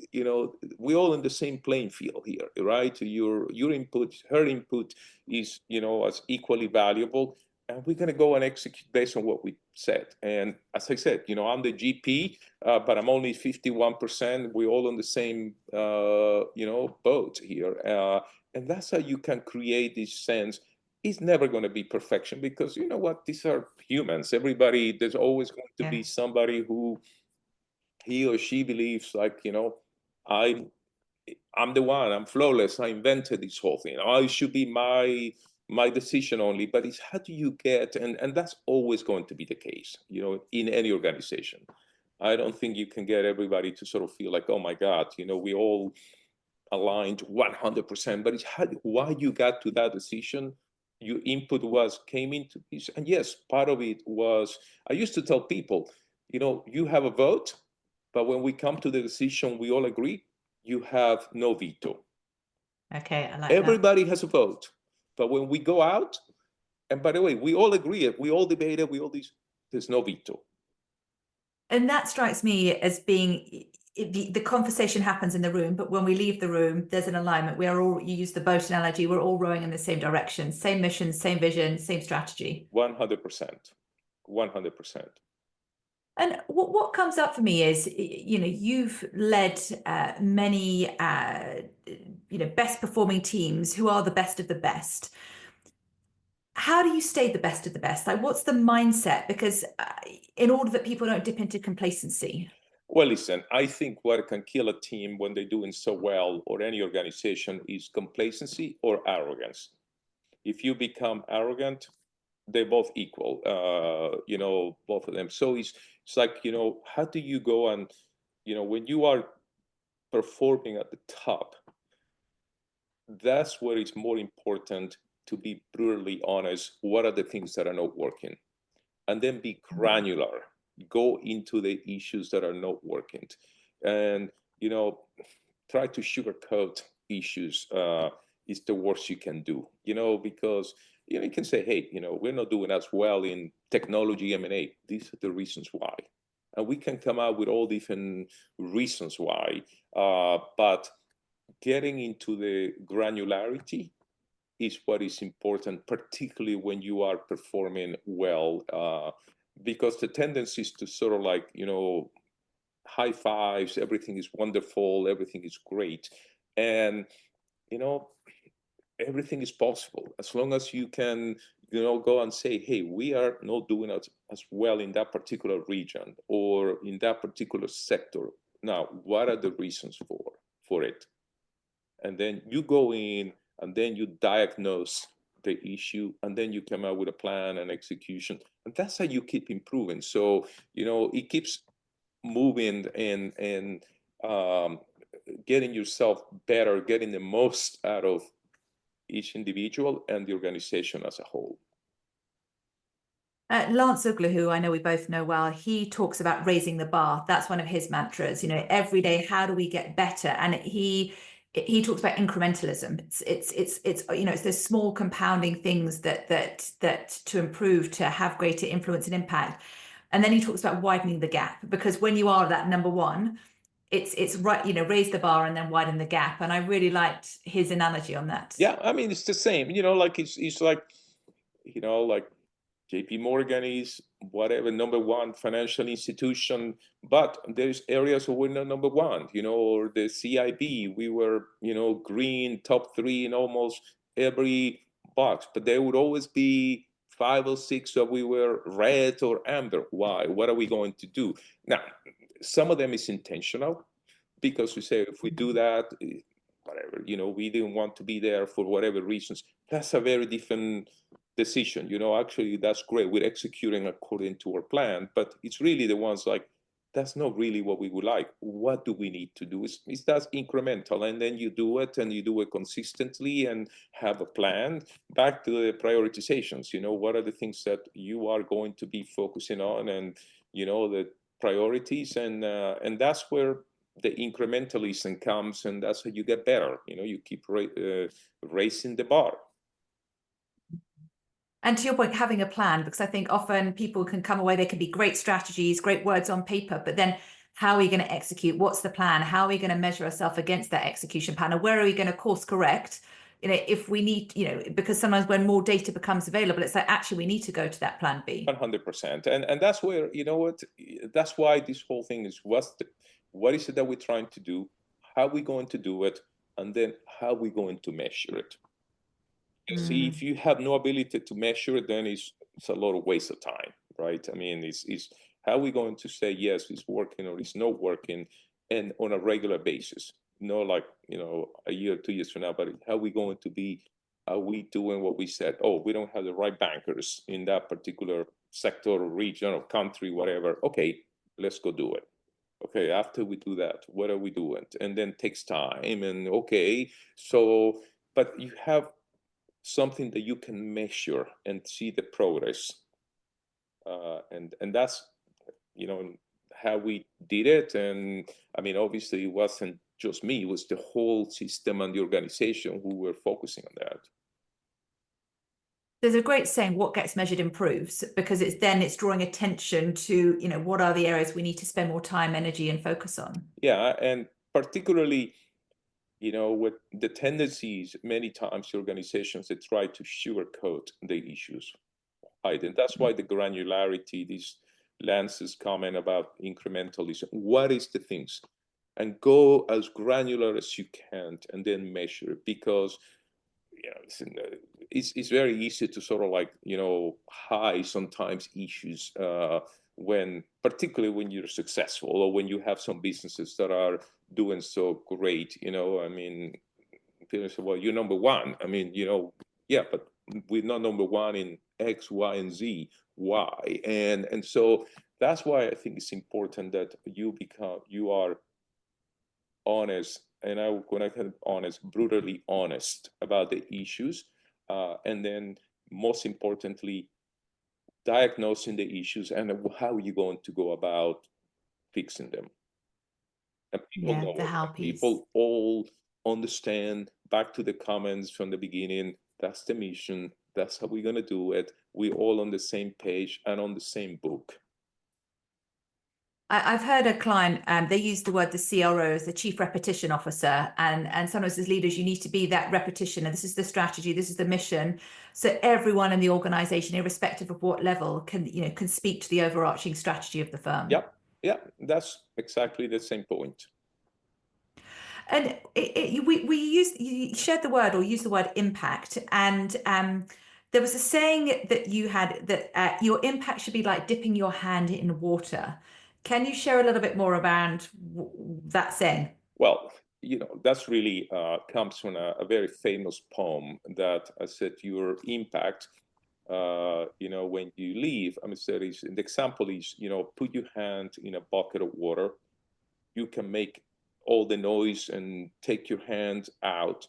we're all in the same playing field here, right? Your input, her input is as equally valuable, and we're going to go and execute based on what we said. And as I said, I'm the GP, but I'm only 51%. We're all on the same boat here, and that's how you can create this sense. It's never going to be perfection, because you know what, these are humans. Everybody, there's always going to Yeah. be somebody who he or she believes like, i'm I'm the one, I'm flawless, I invented this whole thing, it should be my decision only. But it's how do you get, and that's always going to be the case, in any organization. I don't think you can get everybody to sort of feel like, oh my God, we all aligned 100%. But it's how, why you got to that decision. Your input came into this, and yes, part of it was, I used to tell people, you have a vote, but when we come to the decision we all agree, you have no veto. Okay, I like that. Everybody has a vote, but when we go out, and by the way, we all agree it, we all debate it, we all these, there's no veto. And that strikes me as being the conversation happens in the room, but when we leave the room, there's an alignment. We are all, you use the boat analogy, we're all rowing in the same direction, same mission, same vision, same strategy. 100%. 100%. And what comes up for me is, you've led many, best performing teams who are the best of the best. How do you stay the best of the best? Like, what's the mindset? Because in order that people don't dip into complacency. Well, listen, I think what can kill a team when they're doing so well, or any organization, is complacency or arrogance. if you become arrogant, they're both equal, both of them. So it's like, how do you go and, when you are performing at the top, that's where it's more important to be brutally honest. What are the things that are not working? And then be granular, go into the issues that are not working. And, try to sugarcoat issues is the worst you can do, because, you can say, hey, we're not doing as well in technology M&A. These are the reasons why. And we can come out with all different reasons why. But getting into the granularity is what is important, particularly when you are performing well, because the tendency is to sort of like, high fives, everything is wonderful, everything is great. And, everything is possible as long as you can, go and say, hey, we are not doing as well in that particular region or in that particular sector. Now, what are the reasons for it? And then you go in and then you diagnose the issue, and then you come out with a plan and execution, and that's how you keep improving. So it keeps moving and getting yourself better, getting the most out of each individual and the organization as a whole. Lance Ugler, who I know we both know well, he talks about raising the bar. That's one of his mantras. Every day, how do we get better? And he talks about incrementalism. It's those small compounding things that to improve, to have greater influence and impact. And then he talks about widening the gap, because when you are that number one, it's right, raise the bar and then widen the gap. And I really liked his analogy on that. Yeah, I mean, it's the same, like it's like, like JPMorgan is whatever number one financial institution, but there's areas where we're not number one, or the CIB, we were, green, top three in almost every box, but there would always be 5 or 6 that we were red or amber. Why? What are we going to do? Now, some of them is intentional, because we say if we do that, whatever, we didn't want to be there for whatever reasons. That's a very different decision. Actually, that's great. We're executing according to our plan, but it's really the ones like, that's not really what we would like. What do we need to do? It's that incremental, and then you do it, and you do it consistently and have a plan. Back to the prioritizations, what are the things that you are going to be focusing on, and, the priorities, and that's where the incrementalism comes, and that's how you get better. You keep raising the bar. And to your point, having a plan, because I think often people can come away, they can be great strategies, great words on paper, but then how are we going to execute? What's the plan? How are we going to measure ourselves against that execution plan? And where are we going to course correct? If we need, because sometimes when more data becomes available, it's like, actually, we need to go to that plan B. 100%. And that's where, that's why this whole thing is, what is it that we're trying to do? How are we going to do it? And then how are we going to measure it? See, if you have no ability to measure it, then it's a lot of waste of time, right? I mean, it's how are we going to say, yes, it's working or it's not working, and on a regular basis, not like, a year, 2 years from now, but how are we going to be, are we doing what we said? Oh, we don't have the right bankers in that particular sector or region or country, whatever. Okay, let's go do it. Okay, after we do that, what are we doing? And then takes time, and okay, so, but you have something that you can measure and see the progress, and that's how we did it. And I mean, obviously it wasn't just me, it was the whole system and the organization who were focusing on that. There's a great saying, what gets measured improves, because it's drawing attention to what are the areas we need to spend more time, energy, and focus on. Yeah, and particularly with the tendencies, many times organizations, they try to sugarcoat the issues, right? And that's why the granularity, these Lance's comment about incrementalism, what is the things? And go as granular as you can, and then measure it, because it's very easy to sort of like, hide sometimes issues, particularly when you're successful, or when you have some businesses that are doing so great. I mean, people say, well, you're number one. I mean, yeah, but we're not number one in X, Y, and Z. Why? And so that's why I think it's important that you are honest, and when I can honest, brutally honest about the issues, and then most importantly, diagnosing the issues and how you're going to go about fixing them. And people Yeah, know the it. how And piece. people all understand. Back to the comments from the beginning. That's the mission. That's how we're gonna do it. We're all on the same page and on the same book. I've heard a client, they use the word the CRO as the chief repetition officer. And sometimes as leaders, you need to be that repetition. And this is the strategy, this is the mission. So everyone in the organization, irrespective of what level, can speak to the overarching strategy of the firm. Yep. Yeah, that's exactly the same point. And we use you shared the word or used the word impact, and there was a saying that you had that your impact should be like dipping your hand in water. Can you share a little bit more around that saying? Well, that's really comes from a very famous poem that I said your impact, when you leave. I mean, the example is, put your hand in a bucket of water. You can make all the noise and take your hand out,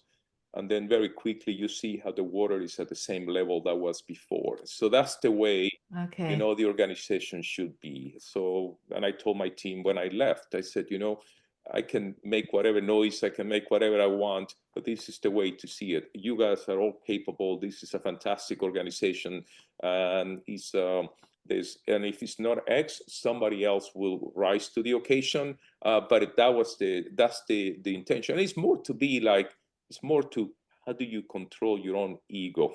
and then very quickly you see how the water is at the same level that was before. So that's the way Okay. the organization should be. So, and I told my team when I left, I said, I can make whatever noise, I can make whatever I want, but this is the way to see it. You guys are all capable. This is a fantastic organization, and and if it's not X, somebody else will rise to the occasion. But that's the intention. It's more to be like, it's more to how do you control your own ego,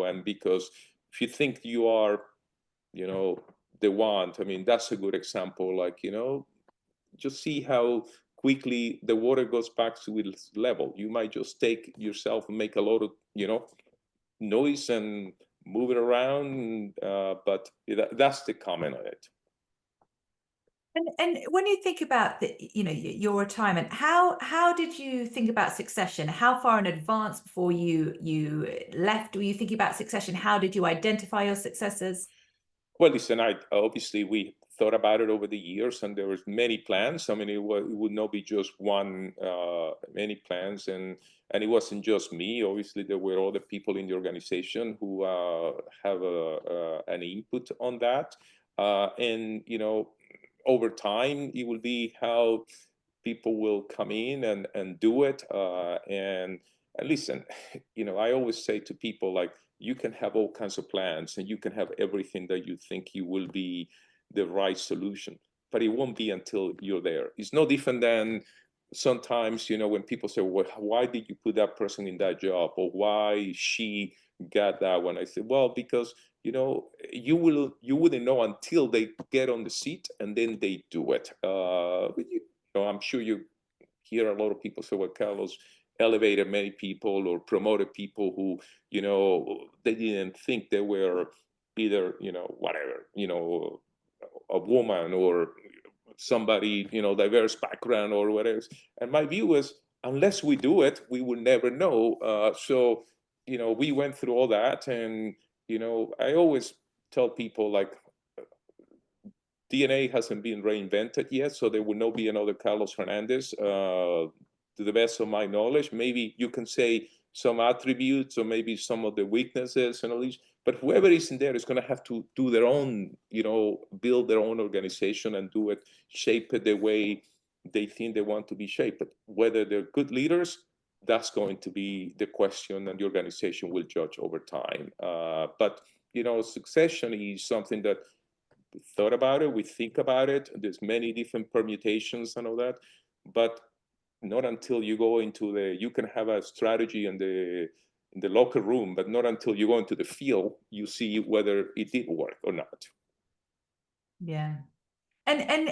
and because if you think you are, the one, I mean, that's a good example. Like, just see how quickly the water goes back to its level. You might just take yourself and make a lot of, noise and move it around. But that's the comment on it. And when you think about your retirement, how did you think about succession? How far in advance before you left were you thinking about succession? How did you identify your successors? Well, listen, I obviously we thought about it over the years, and there was many plans. I mean, it would not be just one, many plans, and it wasn't just me. Obviously, there were other people in the organization who have an input on that, and over time, it will be how people will come in and do it, and listen, I always say to people, like, you can have all kinds of plans and you can have everything that you think you will be the right solution, but it won't be until you're there. It's no different than sometimes, when people say, well, why did you put that person in that job, or why she got that one? I said, well, because you wouldn't know until they get on the seat and then they do it. I'm sure you hear a lot of people say, well, Carlos elevated many people or promoted people who, they didn't think they were either, whatever, a woman or somebody, diverse background or whatever. And my view is, unless we do it, we will never know. So, we went through all that. And, I always tell people, like, DNA hasn't been reinvented yet, so there will not be another Carlos Hernandez. To the best of my knowledge, maybe you can say some attributes or maybe some of the weaknesses and all these, but whoever is in there is going to have to do their own, build their own organization and do it, shape it the way they think they want to be shaped. Whether they're good leaders, that's going to be the question, and the organization will judge over time. But succession is something that we thought about it, we think about it. There's many different permutations and all that, but not until you go into you can have a strategy in the locker room, but not until you go into the field, you see whether it did work or not. Yeah. And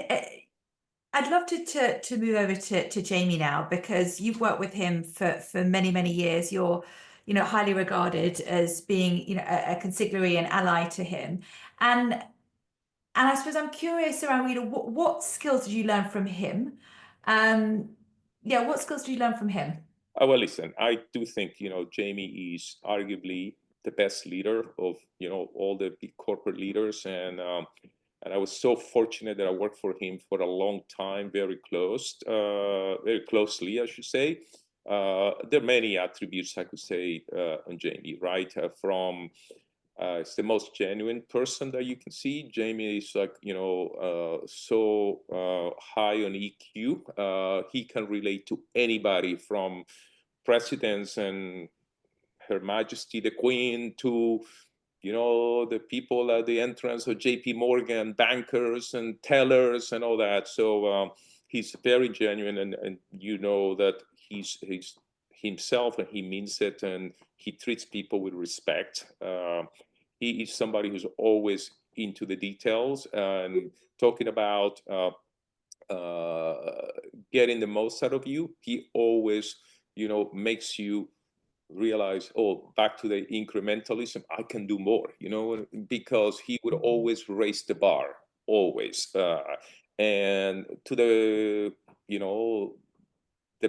I'd love to move over to Jamie now, because you've worked with him for many, many years. You're, highly regarded as being, a consigliere and ally to him. And I suppose I'm curious around, what skills did you learn from him? Um, yeah, what skills did you learn from him? Well, listen, I do think, Jamie is arguably the best leader of, all the big corporate leaders. And I was so fortunate that I worked for him for a long time, very closely, I should say. There are many attributes I could say on Jamie, right? It's the most genuine person that you can see. Jamie is like, so high on EQ. He can relate to anybody, from presidents and Her Majesty the Queen to, the people at the entrance of JPMorgan, bankers and tellers and all that. So he's very genuine, and that he's himself, and he means it, and he treats people with respect. He is somebody who's always into the details and talking about getting the most out of you. He always, makes you realize, oh, back to the incrementalism, I can do more, because he would always raise the bar, always. And to the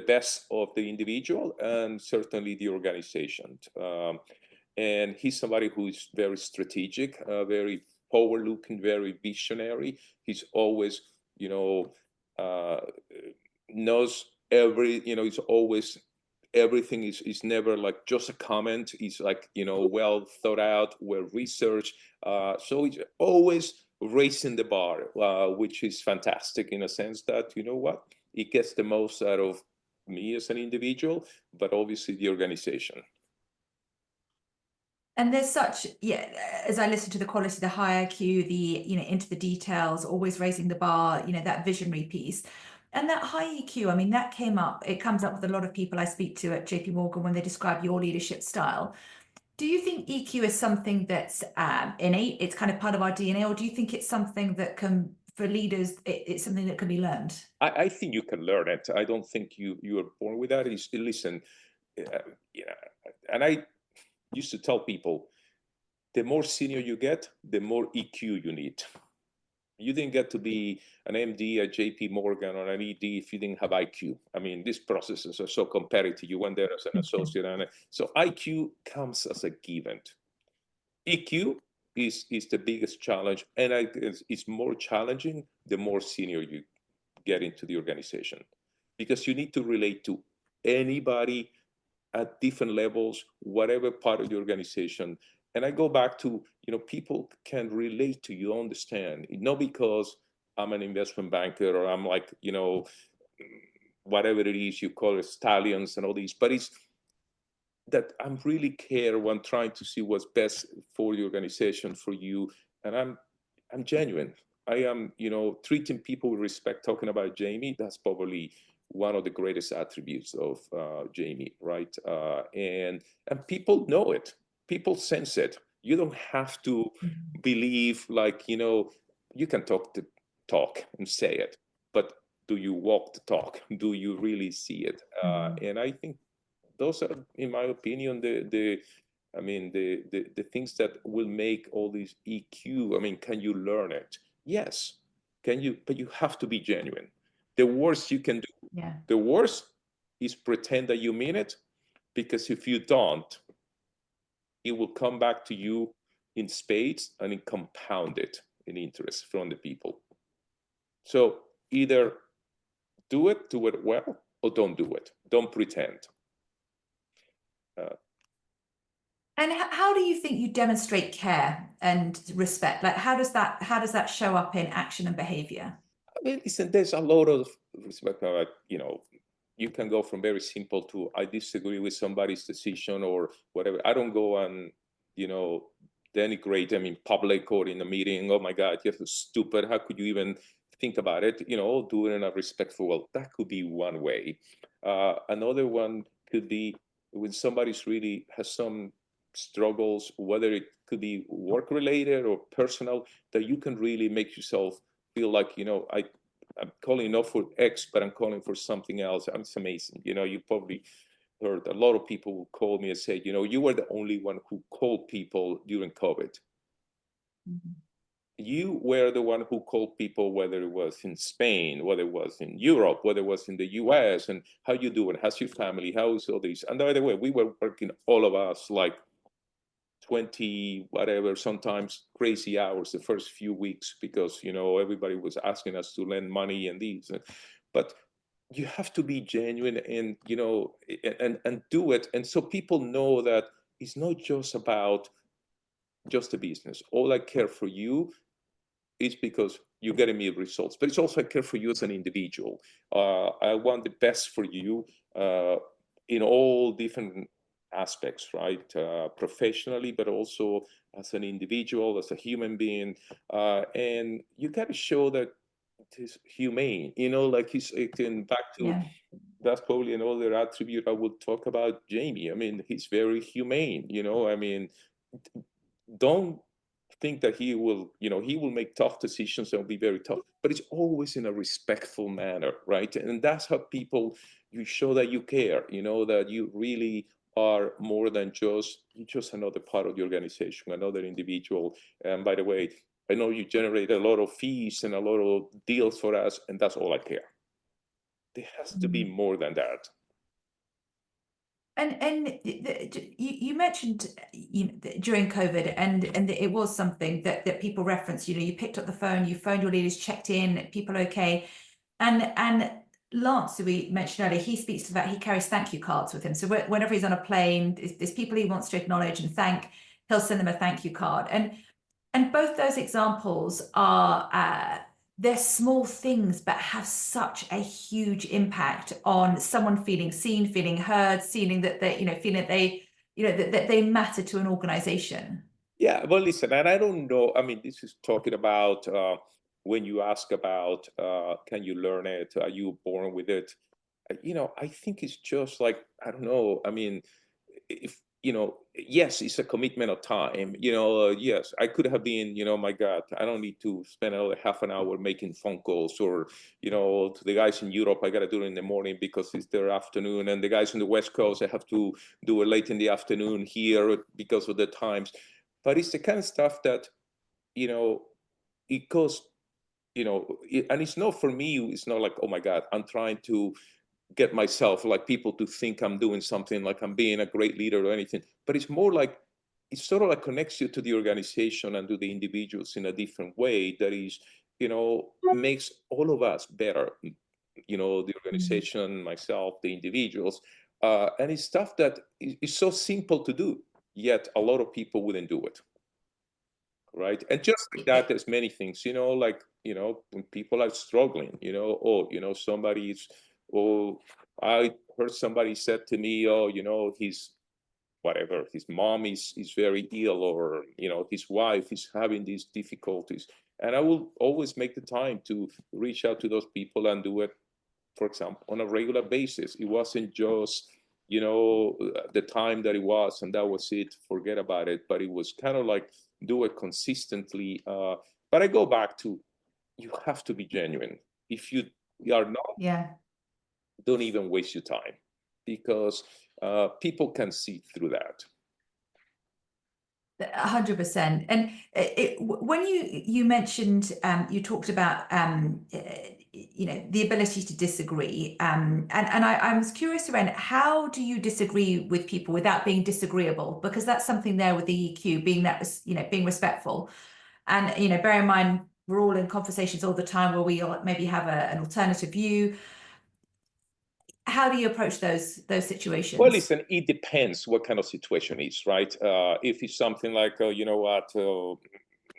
best of the individual and certainly the organization. And he's somebody who is very strategic, very forward-looking, very visionary. He's always, knows he's always, everything is never like just a comment. It's like, well thought out, well researched. So he's always raising the bar, which is fantastic in a sense that, it gets the most out of me as an individual, but obviously the organization. And there's such, as I listen to the quality, the high IQ, the, into the details, always raising the bar, that visionary piece. And that high EQ, I mean, that it comes up with a lot of people I speak to at JPMorgan when they describe your leadership style. Do you think EQ is something that's innate? It's kind of part of our DNA, or do you think it's something that for leaders, it's something that can be learned? I think you can learn it. I don't think you are born with that. Listen, and I used to tell people, the more senior you get, the more EQ you need. You didn't get to be an MD at JPMorgan or an ED if you didn't have IQ. I mean, these processes are so competitive. You went there as an associate. So IQ comes as a given. EQ is the biggest challenge, and it's more challenging the more senior you get into the organization, because you need to relate to anybody at different levels, whatever part of the organization. And I go back to, people can relate to you, understand, not because I'm an investment banker or I'm like, whatever it is you call it, stallions and all these, but it's that I'm really care when trying to see what's best for the organization, for you. And I'm genuine. I am, treating people with respect. Talking about Jamie, that's probably one of the greatest attributes of Jamie, right? And people know it. People sense it. You don't have to believe, like, you can talk the talk and say it, but do you walk the talk? Do you really see it? And I think those are, in my opinion, the things that will make all these EQ. I mean, can you learn it? Yes. Can you? But you have to be genuine. The worst you can do, the worst is pretend that you mean it, because if you don't, it will come back to you in spades, and it compounded in interest from the people. So either do it well, or don't do it. Don't pretend. And how do you think you demonstrate care and respect? Like, how does that show up in action and behavior? I mean, listen, there's a lot of respect. You can go from very simple to I disagree with somebody's decision or whatever. I don't go and, denigrate them in public or in a meeting. Oh my God, you're so stupid. How could you even think about it? Do it in a respectful way. That could be one way. Another one could be when somebody's really has some struggles, whether it could be work related or personal, that you can really make yourself feel like, I'm calling not for X, but I'm calling for something else. It's amazing. You probably heard a lot of people who call me and say, you were the only one who called people during COVID. Mm-hmm. You were the one who called people, whether it was in Spain, whether it was in Europe, whether it was in the US, and how you doing? How's your family? How's all this? And by the way, we were working, all of us, like 20 whatever, sometimes crazy hours the first few weeks, because everybody was asking us to lend money and these, but you have to be genuine, and and do it, and so people know that it's not just about just a business. All I care for you is because you're getting me results, but it's also I care for you as an individual. I want the best for you in all different aspects, right? Professionally, but also as an individual, as a human being, and you got to show that it's humane. Like he's again back to Yeah. that's probably another attribute I would talk about Jamie. I mean, he's very humane. I mean, don't think that he will make tough decisions and be very tough, but it's always in a respectful manner, right? And that's how you show that you care, that you really are more than just another part of the organization, another individual. And by the way, I know you generate a lot of fees and a lot of deals for us, and that's all I care. There has to be more than that. And you mentioned during COVID, and it was something that people referenced. You picked up the phone, you phoned your leaders, checked in, people okay, and Lance, who we mentioned earlier, he speaks to that. He carries thank you cards with him. So whenever he's on a plane, there's people he wants to acknowledge and thank. He'll send them a thank you card, and both those examples are they're small things, but have such a huge impact on someone feeling seen, feeling heard, feeling that they, feeling that they, that they matter to an organization. Yeah, well, listen, and I don't know. I mean, this is talking about when you ask about can you learn it? Are you born with it? I think it's just like, I don't know. I mean, if yes, it's a commitment of time. Yes, I could have been. My God, I don't need to spend another half an hour making phone calls, or to the guys in Europe, I got to do it in the morning because it's their afternoon, and the guys on the West Coast, I have to do it late in the afternoon here because of the times. But it's the kind of stuff that it goes, and it's not for me. It's not like, oh my God, I'm trying to get myself, like, people to think I'm doing something, like I'm being a great leader or anything. But it's more like it sort of like connects you to the organization and to the individuals in a different way that is, makes all of us better. The organization, myself, the individuals, and it's stuff that is so simple to do, yet a lot of people wouldn't do it. Right. And just like that, there's many things, like, when people are struggling, somebody's, oh, I heard somebody said to me, oh, his whatever, his mom is very ill, or, his wife is having these difficulties. And I will always make the time to reach out to those people and do it, for example, on a regular basis. It wasn't just, the time that it was and that was it, forget about it. But it was kind of like do it consistently. But I go back to, you have to be genuine. If you are not, Yeah. don't even waste your time, because people can see through that. 100%. And when you mentioned, you talked about the ability to disagree, and I was curious around how do you disagree with people without being disagreeable, because that's something there with the EQ, being that being respectful, and bear in mind we're all in conversations all the time where we maybe have an alternative view. How do you approach those Well, situations? listen, it depends what kind of situation it is, right? If it's something like, you know what,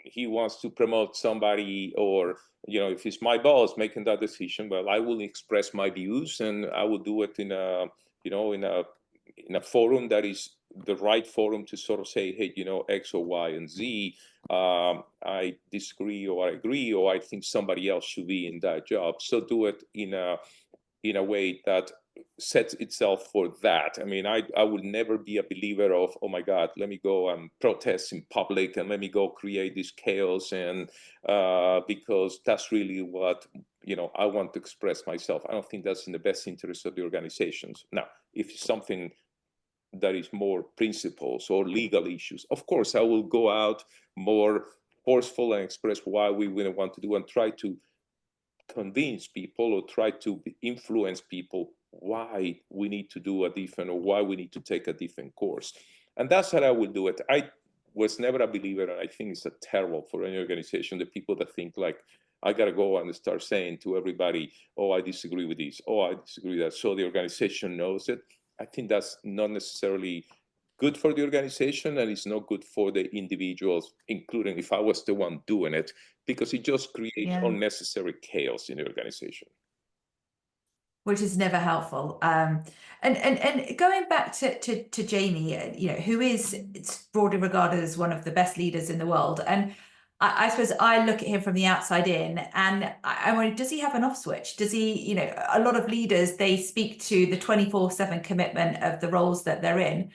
he wants to promote somebody, or, if it's my boss making that decision, well, I will express my views, and I will do it in a, in a forum that is the right forum to sort of say, hey, X or Y and Z, I disagree, or I agree, or I think somebody else should be in that job. So do it in a way that sets itself for that. I mean, I would never be a believer of, oh my God, let me go and protest in public, and let me go create this chaos, and because that's really what I want to express myself. I don't think that's in the best interest of the organizations. Now, if it's something that is more principles or legal issues, of course, I will go out more forceful and express why we wouldn't want to do, and try to convince people or try to influence people why we need to do a different, or why we need to take a different course. And that's how I would do it. was never a believer, and I think it's a terrible for any organization, the people that think like, I got to go and start saying to everybody, oh, I disagree with this, oh, I disagree with that, so the organization knows it. I think that's not necessarily good for the organization, and it's not good for the individuals, including if I was the one doing it, because it just creates Yeah. unnecessary chaos in the organization. Which is never helpful. And going back to Jamie, who is it's broadly regarded as one of the best leaders in the world, and I suppose I look at him from the outside in, and I wonder, does he have an off switch? Does he, a lot of leaders, they speak to the 24/7 commitment of the roles that they're in.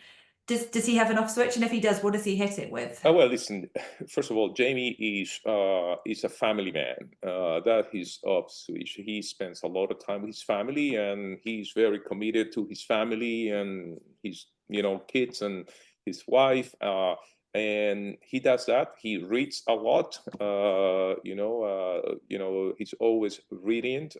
Does he have an off switch? And if he does, what does he hit it with? Oh, well, listen, first of all, Jamie is a family man. That his off switch. He spends a lot of time with his family, and he's very committed to his family and his, kids and his wife. And he does that. He reads a lot. He's always reading.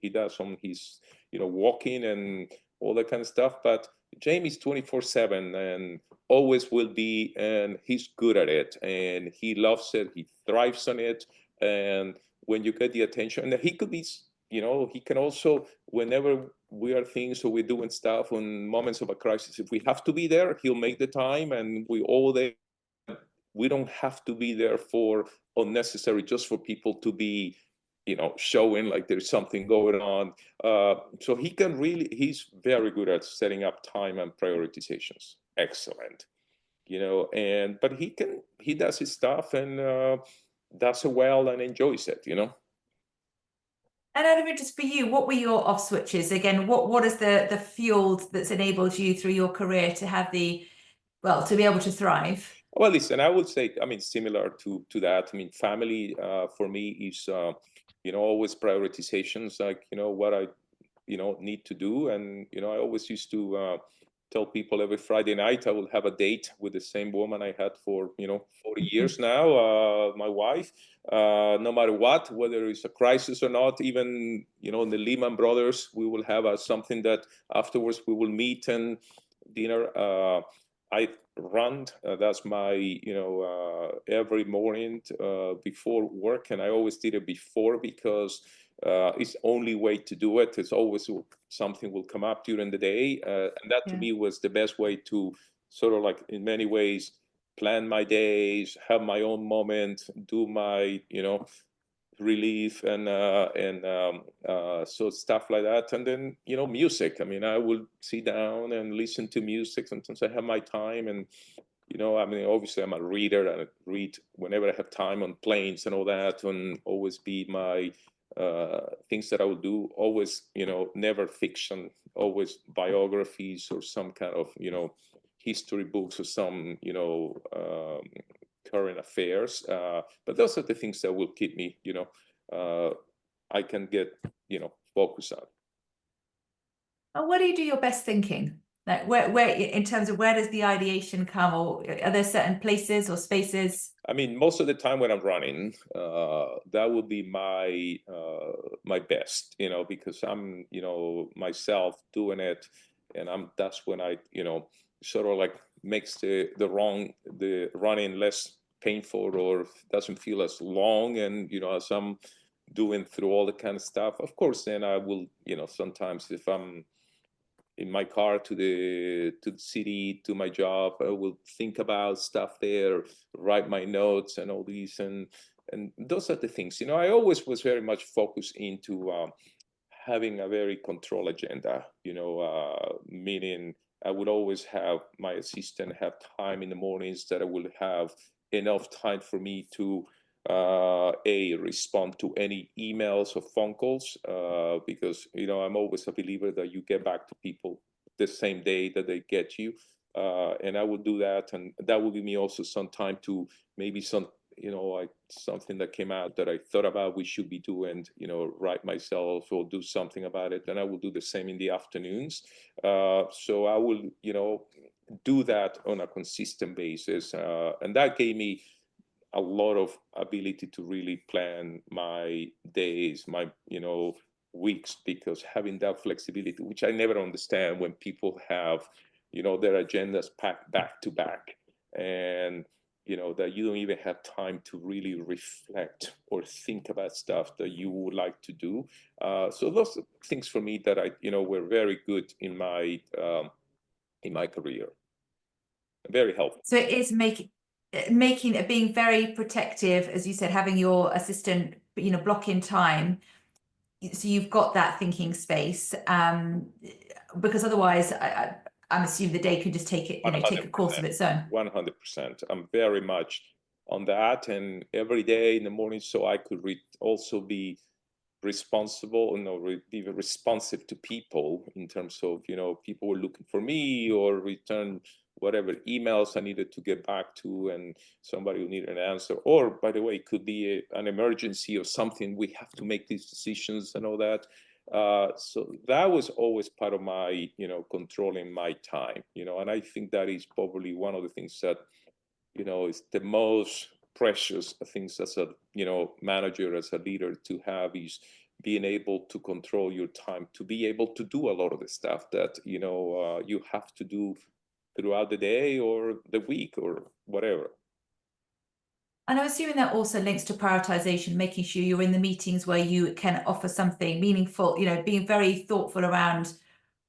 He does some his, walking and all that kind of stuff. But Jamie's 24/7 and always will be, and he's good at it, and he loves it. He thrives on it. And when you get the attention, and he could be, he can also, whenever we are things or we're doing stuff on moments of a crisis, if we have to be there, he'll make the time, and we all there. We don't have to be there for unnecessary, just for people to be, showing like there's something going on. So he's very good at setting up time and prioritizations. Excellent. But he does his stuff and does it well and enjoys it. And out of interest for you, what were your off switches? Again, what is the fuel that's enabled you through your career to have to be able to thrive? Well, listen, I would say, similar to that. Family for me is, always prioritizations, like, what I, need to do. And, I always used to tell people every Friday night I will have a date with the same woman I had for, 40 years now, my wife, no matter what, whether it's a crisis or not, even, in the Lehman Brothers, we will have something that afterwards we will meet and dinner. I run. That's my, every morning before work, and I always did it before because it's the only way to do it. It's always something will come up during the day, and that to me was the best way to sort of like, in many ways, plan my days, have my own moment, do my, relief and so stuff like that. And then music. I will sit down and listen to music. Sometimes I have my time, and obviously I'm a reader, and I read whenever I have time on planes and all that, and always be my things that I will do. Always, never fiction, always biographies or some kind of history books or some current affairs. But those are the things that will keep me, I can get, focused on. And where do you do your best thinking? Like where in terms of where does the ideation come, or are there certain places or spaces? Most of the time when I'm running, that would be my my best, because I'm, myself doing it, and that's when I, sort of like makes the running less painful, or doesn't feel as long, and as I'm doing through all the kind of stuff. Of course, then I will, sometimes if I'm in my car to the city, to my job, I will think about stuff there, write my notes and all these, and those are the things. I always was very much focused into having a very controlled agenda. Meaning I would always have my assistant have time in the mornings that I will have enough time for me to respond to any emails or phone calls, because I'm always a believer that you get back to people the same day that they get you, and I will do that, and that will give me also some time to maybe some like something that came out that I thought about we should be doing, write myself or do something about it, and I will do the same in the afternoons. So I will do that on a consistent basis, and that gave me a lot of ability to really plan my days, my weeks, because having that flexibility, which I never understand when people have their agendas packed back to back, and that you don't even have time to really reflect or think about stuff that you would like to do. So those are things for me that were very good in my career. Very helpful. So it is making it being very protective, as you said, having your assistant, block in time. So you've got that thinking space, because otherwise, I'm assuming the day could just take it, take a course of its own. 100%. I'm very much on that, and every day in the morning, so I could also be responsible, be responsive to people in terms of, people were looking for me or return whatever emails I needed to get back to, and somebody who needed an answer. Or, by the way, it could be an emergency or something. We have to make these decisions and all that. So that was always part of my, controlling my time, and I think that is probably one of the things that, is the most precious things as a, manager, as a leader, to have, is being able to control your time, to be able to do a lot of the stuff that, you have to do throughout the day or the week or whatever. And I'm assuming that also links to prioritization, making sure you're in the meetings where you can offer something meaningful, being very thoughtful around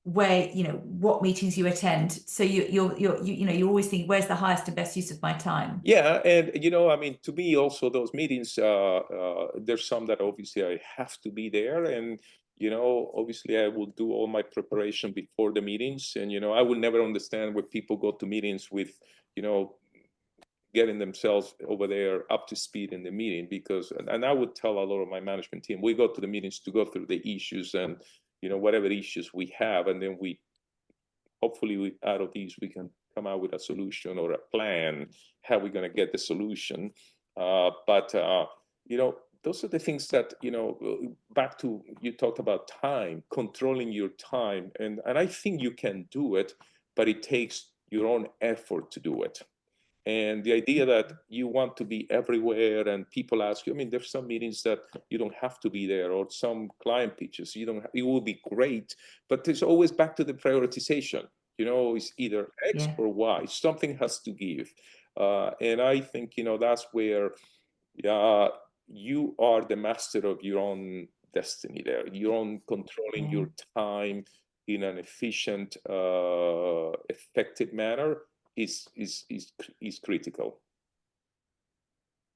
where, what meetings you attend. So you always think, where's the highest and best use of my time? Yeah, and I mean, to me also, those meetings, there's some that obviously I have to be there, and obviously I will do all my preparation before the meetings, and I will never understand when people go to meetings with, getting themselves over there up to speed in the meeting, because, and I would tell a lot of my management team, we go to the meetings to go through the issues and whatever issues we have, and then hopefully out of these we can come out with a solution or a plan how we're going to get the solution. But those are the things that, back to, you talked about time, controlling your time, and I think you can do it, but it takes your own effort to do it. And the idea that you want to be everywhere and people ask you, I mean, there's some meetings that you don't have to be there, or some client pitches, it will be great, but there's always back to the prioritization. It's either X or Y. Something has to give. And I think, that's where you are the master of your own destiny there. Your own controlling your time in an efficient, effective manner is critical.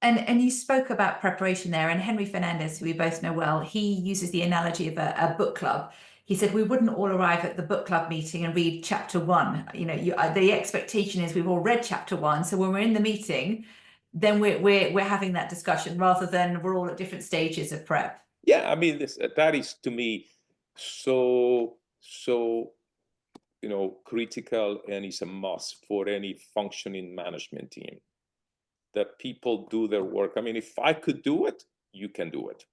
And you spoke about preparation there, and Henry Fernandez, who we both know well, he uses the analogy of a book club. He said we wouldn't all arrive at the book club meeting and read chapter one. The expectation is we've all read chapter one, so when we're in the meeting, then we're having that discussion rather than we're all at different stages of prep. Yeah, I mean, that is to me so critical, and is a must for any functioning management team, that people do their work. I mean, if I could do it, you can do it.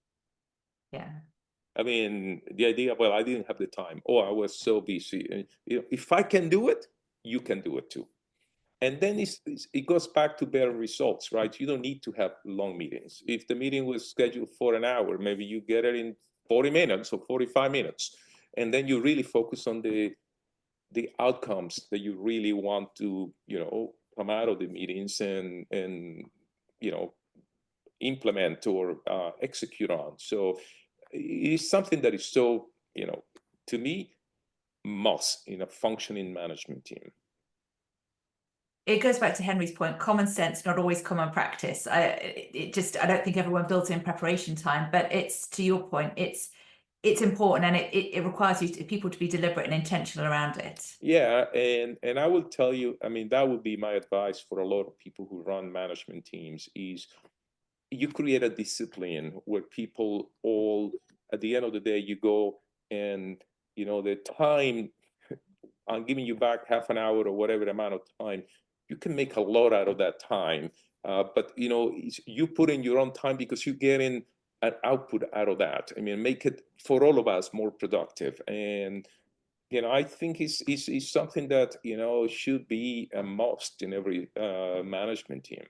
Yeah. I mean, the idea, well, I didn't have the time, or I was so busy. And, if I can do it, you can do it too. And then it goes back to better results, right? You don't need to have long meetings. If the meeting was scheduled for an hour, maybe you get it in 40 minutes or 45 minutes. And then you really focus on the outcomes that you really want to, come out of the meetings and implement or execute on. So it is something that is so, to me, must in a functioning management team. It goes back to Henry's point, common sense, not always common practice. I don't think everyone builds in preparation time, but it's, to your point, it's important, and it requires people to be deliberate and intentional around it. Yeah, and I will tell you, I mean, that would be my advice for a lot of people who run management teams, is you create a discipline where people all, at the end of the day, you go and, the time, I'm giving you back half an hour or whatever amount of time, you can make a lot out of that time. But, you put in your own time because you're getting an output out of that. I mean, make it, for all of us, more productive. And, I think it's something that, should be a must in every management team.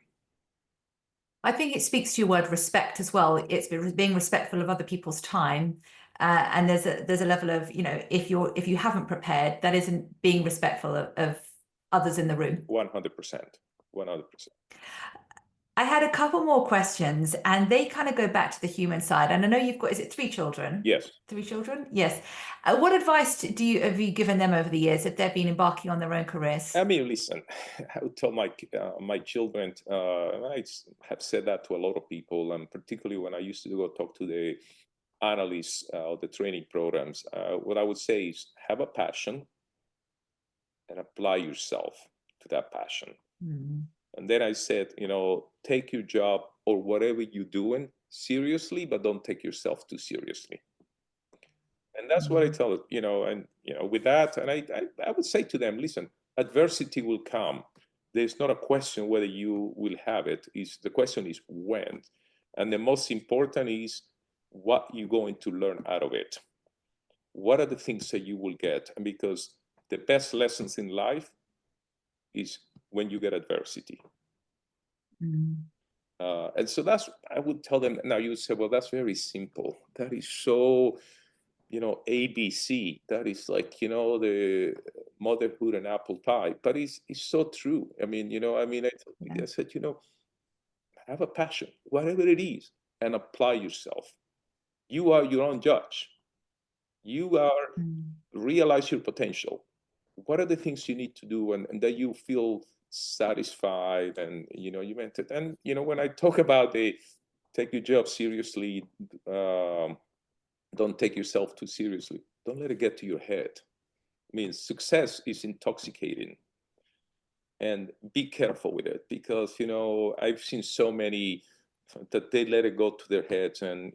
I think it speaks to your word respect as well. It's being respectful of other people's time. And there's a level of, if you haven't prepared, that isn't being respectful of others in the room. 100%. 100%. I had a couple more questions, and they kind of go back to the human side. And I know you've got, is it three children? Yes. Three children? Yes. What advice have you given them over the years if they've been embarking on their own careers? I mean, listen, I would tell my children, and I have said that to a lot of people, and particularly when I used to go talk to the analysts of the training programs, what I would say is have a passion and apply yourself to that passion. Mm. And then I said, take your job or whatever you're doing seriously, but don't take yourself too seriously. And that's what I tell it, and with that, and I would say to them, listen, adversity will come. There's not a question whether you will have it. The question is when. And the most important is what you're going to learn out of it. What are the things that you will get? And because the best lessons in life is when you get adversity. Mm. And so I would tell them, now you would say, well, that's very simple. That is so, ABC. That is like, the motherhood and apple pie. But it's so true. I mean, I said, have a passion, whatever it is, and apply yourself. You are your own judge. You are realize your potential. What are the things you need to do and that you feel satisfied and you meant it. And when I talk about take your job seriously, don't take yourself too seriously. Don't let it get to your head. I mean, success is intoxicating, and be careful with it because I've seen so many that they let it go to their heads. And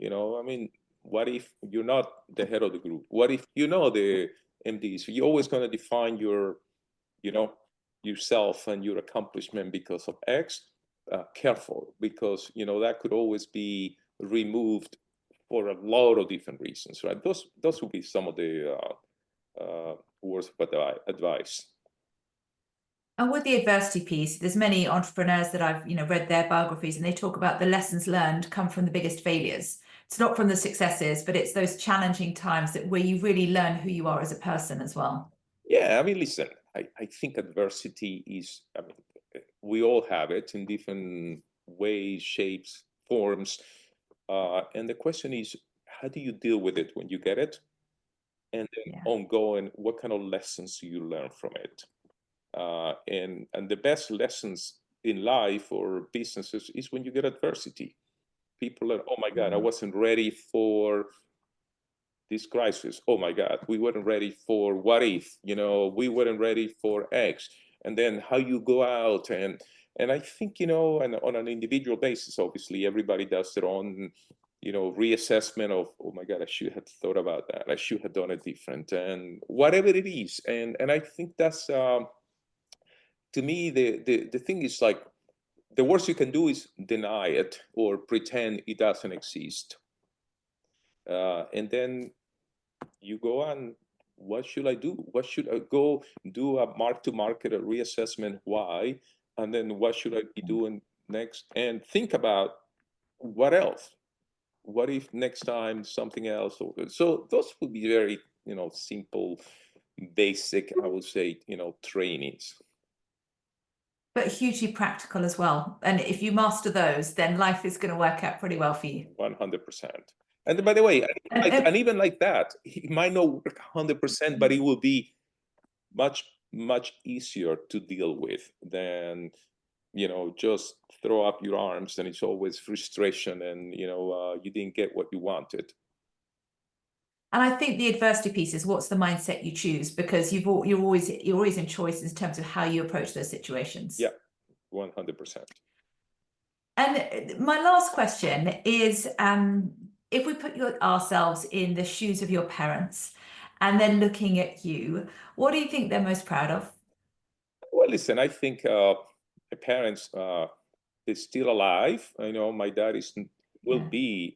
what if you're not the head of the group? What if the MDs? You're always going to define your yourself and your accomplishment because of X. Careful, because that could always be removed for a lot of different reasons, right? Those would be some of the words of advice. And with the adversity piece, there's many entrepreneurs that I've, read their biographies, and they talk about the lessons learned come from the biggest failures. It's not from the successes, but it's those challenging times where you really learn who you are as a person as well. Yeah, I mean, listen, I think adversity is, we all have it in different ways, shapes, forms. And the question is, how do you deal with it when you get it? And then ongoing, what kind of lessons do you learn from it? And the best lessons in life or businesses is when you get adversity. People are, oh my God, I wasn't ready for this crisis. Oh my God, we weren't ready for what if, we weren't ready for X. And then how you go out and I think, and on an individual basis, obviously everybody does their own, reassessment of, oh my God, I should have thought about that. I should have done it different and whatever it is. And I think that's, to me, the thing is like, the worst you can do is deny it or pretend it doesn't exist. And then you go on, what should I do? What should I go do a mark to market, a reassessment? Why? And then what should I be doing next? And think about what else? What if next time something else? So those would be very, simple, basic, I would say, trainings. But hugely practical as well. And if you master those, then life is going to work out pretty well for you. 100%. And by the way, And even like that, it might not work 100%, but it will be much, much easier to deal with than, just throw up your arms and it's always frustration and, you didn't get what you wanted. And I think the adversity piece is what's the mindset you choose, because you're always in choice in terms of how you approach those situations. Yeah, 100%. And my last question is, if we put ourselves in the shoes of your parents and then looking at you, what do you think they're most proud of? Well, listen, I think my parents, they're still alive. I know my dad will be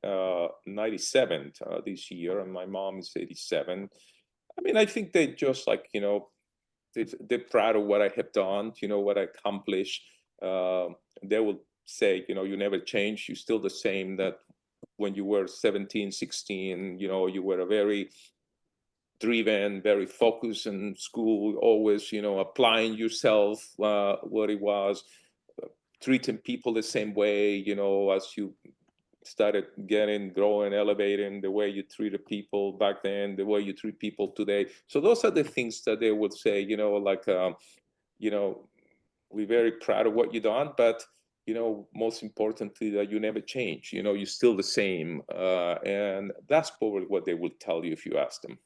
97 this year, and my mom is 87. I mean, I think they just like, they're proud of what I have done, what I accomplished. They will say, you never changed. You're still the same that when you were 17, 16, you were a very driven, very focused in school, always, applying yourself, what it was. treating people the same way, you know, as you started growing, elevating, the way you treated people back then, the way you treat people today. So those are the things that they would say, you know, like, you know, we're very proud of what you've done, but, you know, most importantly, that you never change, you know, you're still the same. And that's probably what they would tell you if you ask them.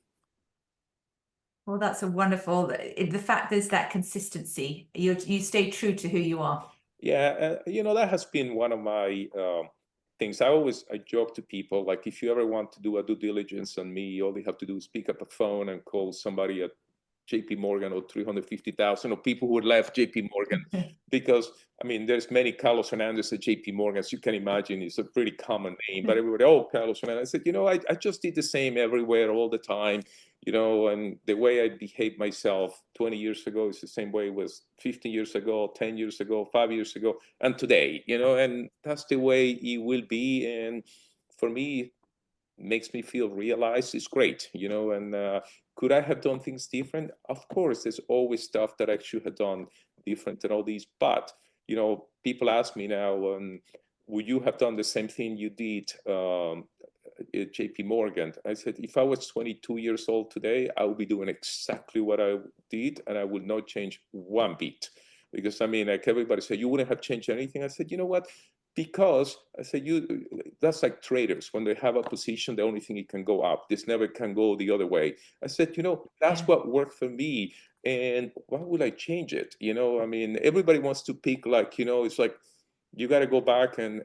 Well, that's a wonderful, the fact is that consistency, you stay true to who you are. Yeah, you know, that has been one of my things. I joke to people, like, if you ever want to do a due diligence on me, all you have to do is pick up a phone and call somebody at JPMorgan or 350,000, or people who had left JPMorgan. Because, I mean, there's many Carlos Hernandez at JPMorgan, as you can imagine. It's a pretty common name, but everybody, oh, Carlos Hernandez. I said, you know, I just did the same everywhere all the time, you know, and the way I behaved myself 20 years ago is the same way it was 15 years ago, 10 years ago, 5 years ago, and today, you know, and that's the way it will be. And for me, makes me feel realized. It's great, you know. And could I have done things different? Of course, there's always stuff that I should have done different and all these. But, you know, people ask me now, would you have done the same thing you did at JP Morgan? I said, if I was 22 years old today, I would be doing exactly what I did, and I would not change one bit. Because, I mean, like, everybody said, you wouldn't have changed anything. I said, you know what? Because I said, that's like traders. When they have a position, the only thing it can go up. This never can go the other way. I said, you know, that's what worked for me. And why would I change it? You know, I mean, everybody wants to pick, like, you know, it's like, you got to go back and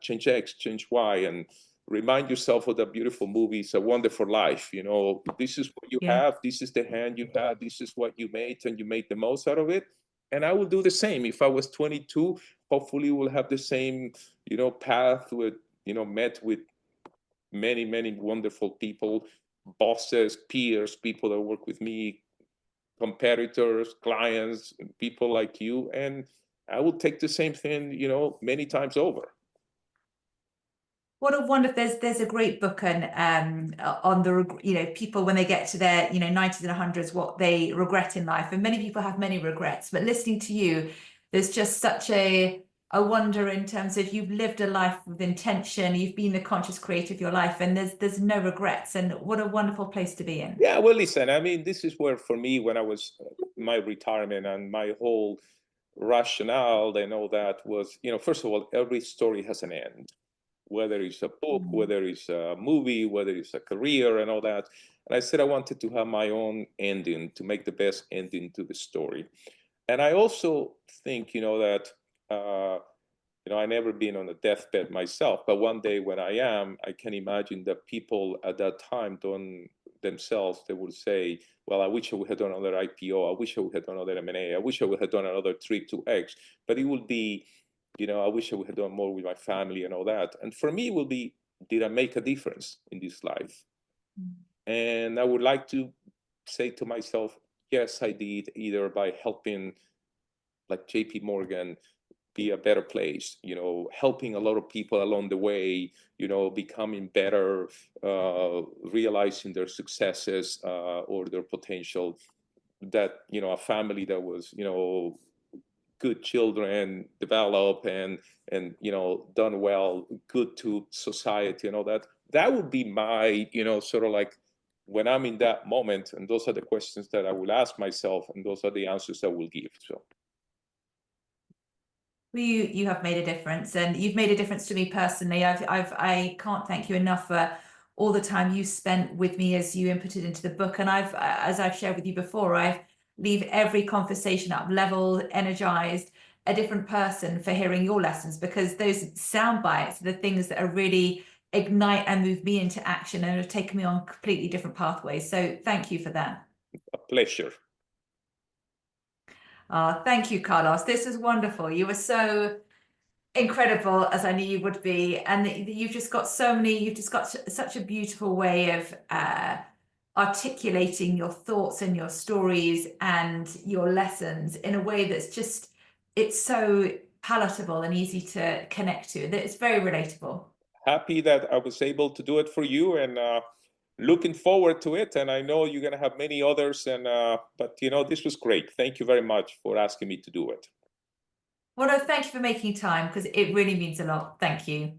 change X, change Y, and remind yourself of that beautiful movie, It's a Wonderful Life. You know, this is what you have, this is the hand you had, this is what you made, and you made the most out of it. And I will do the same. If I was 22, hopefully we'll have the same, you know, path with, you know, met with many, many wonderful people, bosses, peers, people that work with me, competitors, clients, people like you. And I will take the same thing, you know, many times over. What a wonderful, there's a great book on the, you know, people when they get to their, you know, 90s and 100s, what they regret in life. And many people have many regrets, but listening to you, there's just such a wonder in terms of you've lived a life with intention, you've been the conscious creator of your life, and there's no regrets. And what a wonderful place to be in. Yeah, well, listen, I mean, this is where, for me, when I was my retirement and my whole rationale and all that was, you know, first of all, every story has an end, whether it's a book, whether it's a movie, whether it's a career and all that. And I said I wanted to have my own ending, to make the best ending to the story. And I also think, you know, that, you know, I never been on a deathbed myself, but one day when I am, I can imagine that people at that time don't themselves, they would say, well, I wish I would have done another IPO. I wish I would have done another M&A. I wish I would have done another trip to X. But it would be, you know, I wish I would have done more with my family and all that. And for me, it will be, did I make a difference in this life? And I would like to say to myself, yes, I did, either by helping, like, JP Morgan be a better place, you know, helping a lot of people along the way, you know, becoming better, realizing their successes or their potential, that, you know, a family that was, you know, good children develop and you know, done well, good to society and all that. That would be my, you know, sort of like, when I'm in that moment, and those are the questions that I will ask myself, and those are the answers I will give. So Well, you have made a difference, and you've made a difference to me personally. I can't thank you enough for all the time you spent with me as you inputted into the book. And as I've shared with you before, I leave every conversation up leveled, energized, a different person for hearing your lessons, because those sound bites are the things that are really ignite and move me into action and have taken me on completely different pathways. So thank you for that. a pleasure. Thank you, Carlos. This is wonderful. You were so incredible, as I knew you would be, and you've just got you've just got such a beautiful way of articulating your thoughts and your stories and your lessons in a way that's just, it's so palatable and easy to connect to, that it's very relatable. Happy that I was able to do it for you, and looking forward to it. And I know you're going to have many others, and but you know, this was great. Thank you very much for asking me to do it. Well, no, thank you for making time because it really means a lot. Thank you.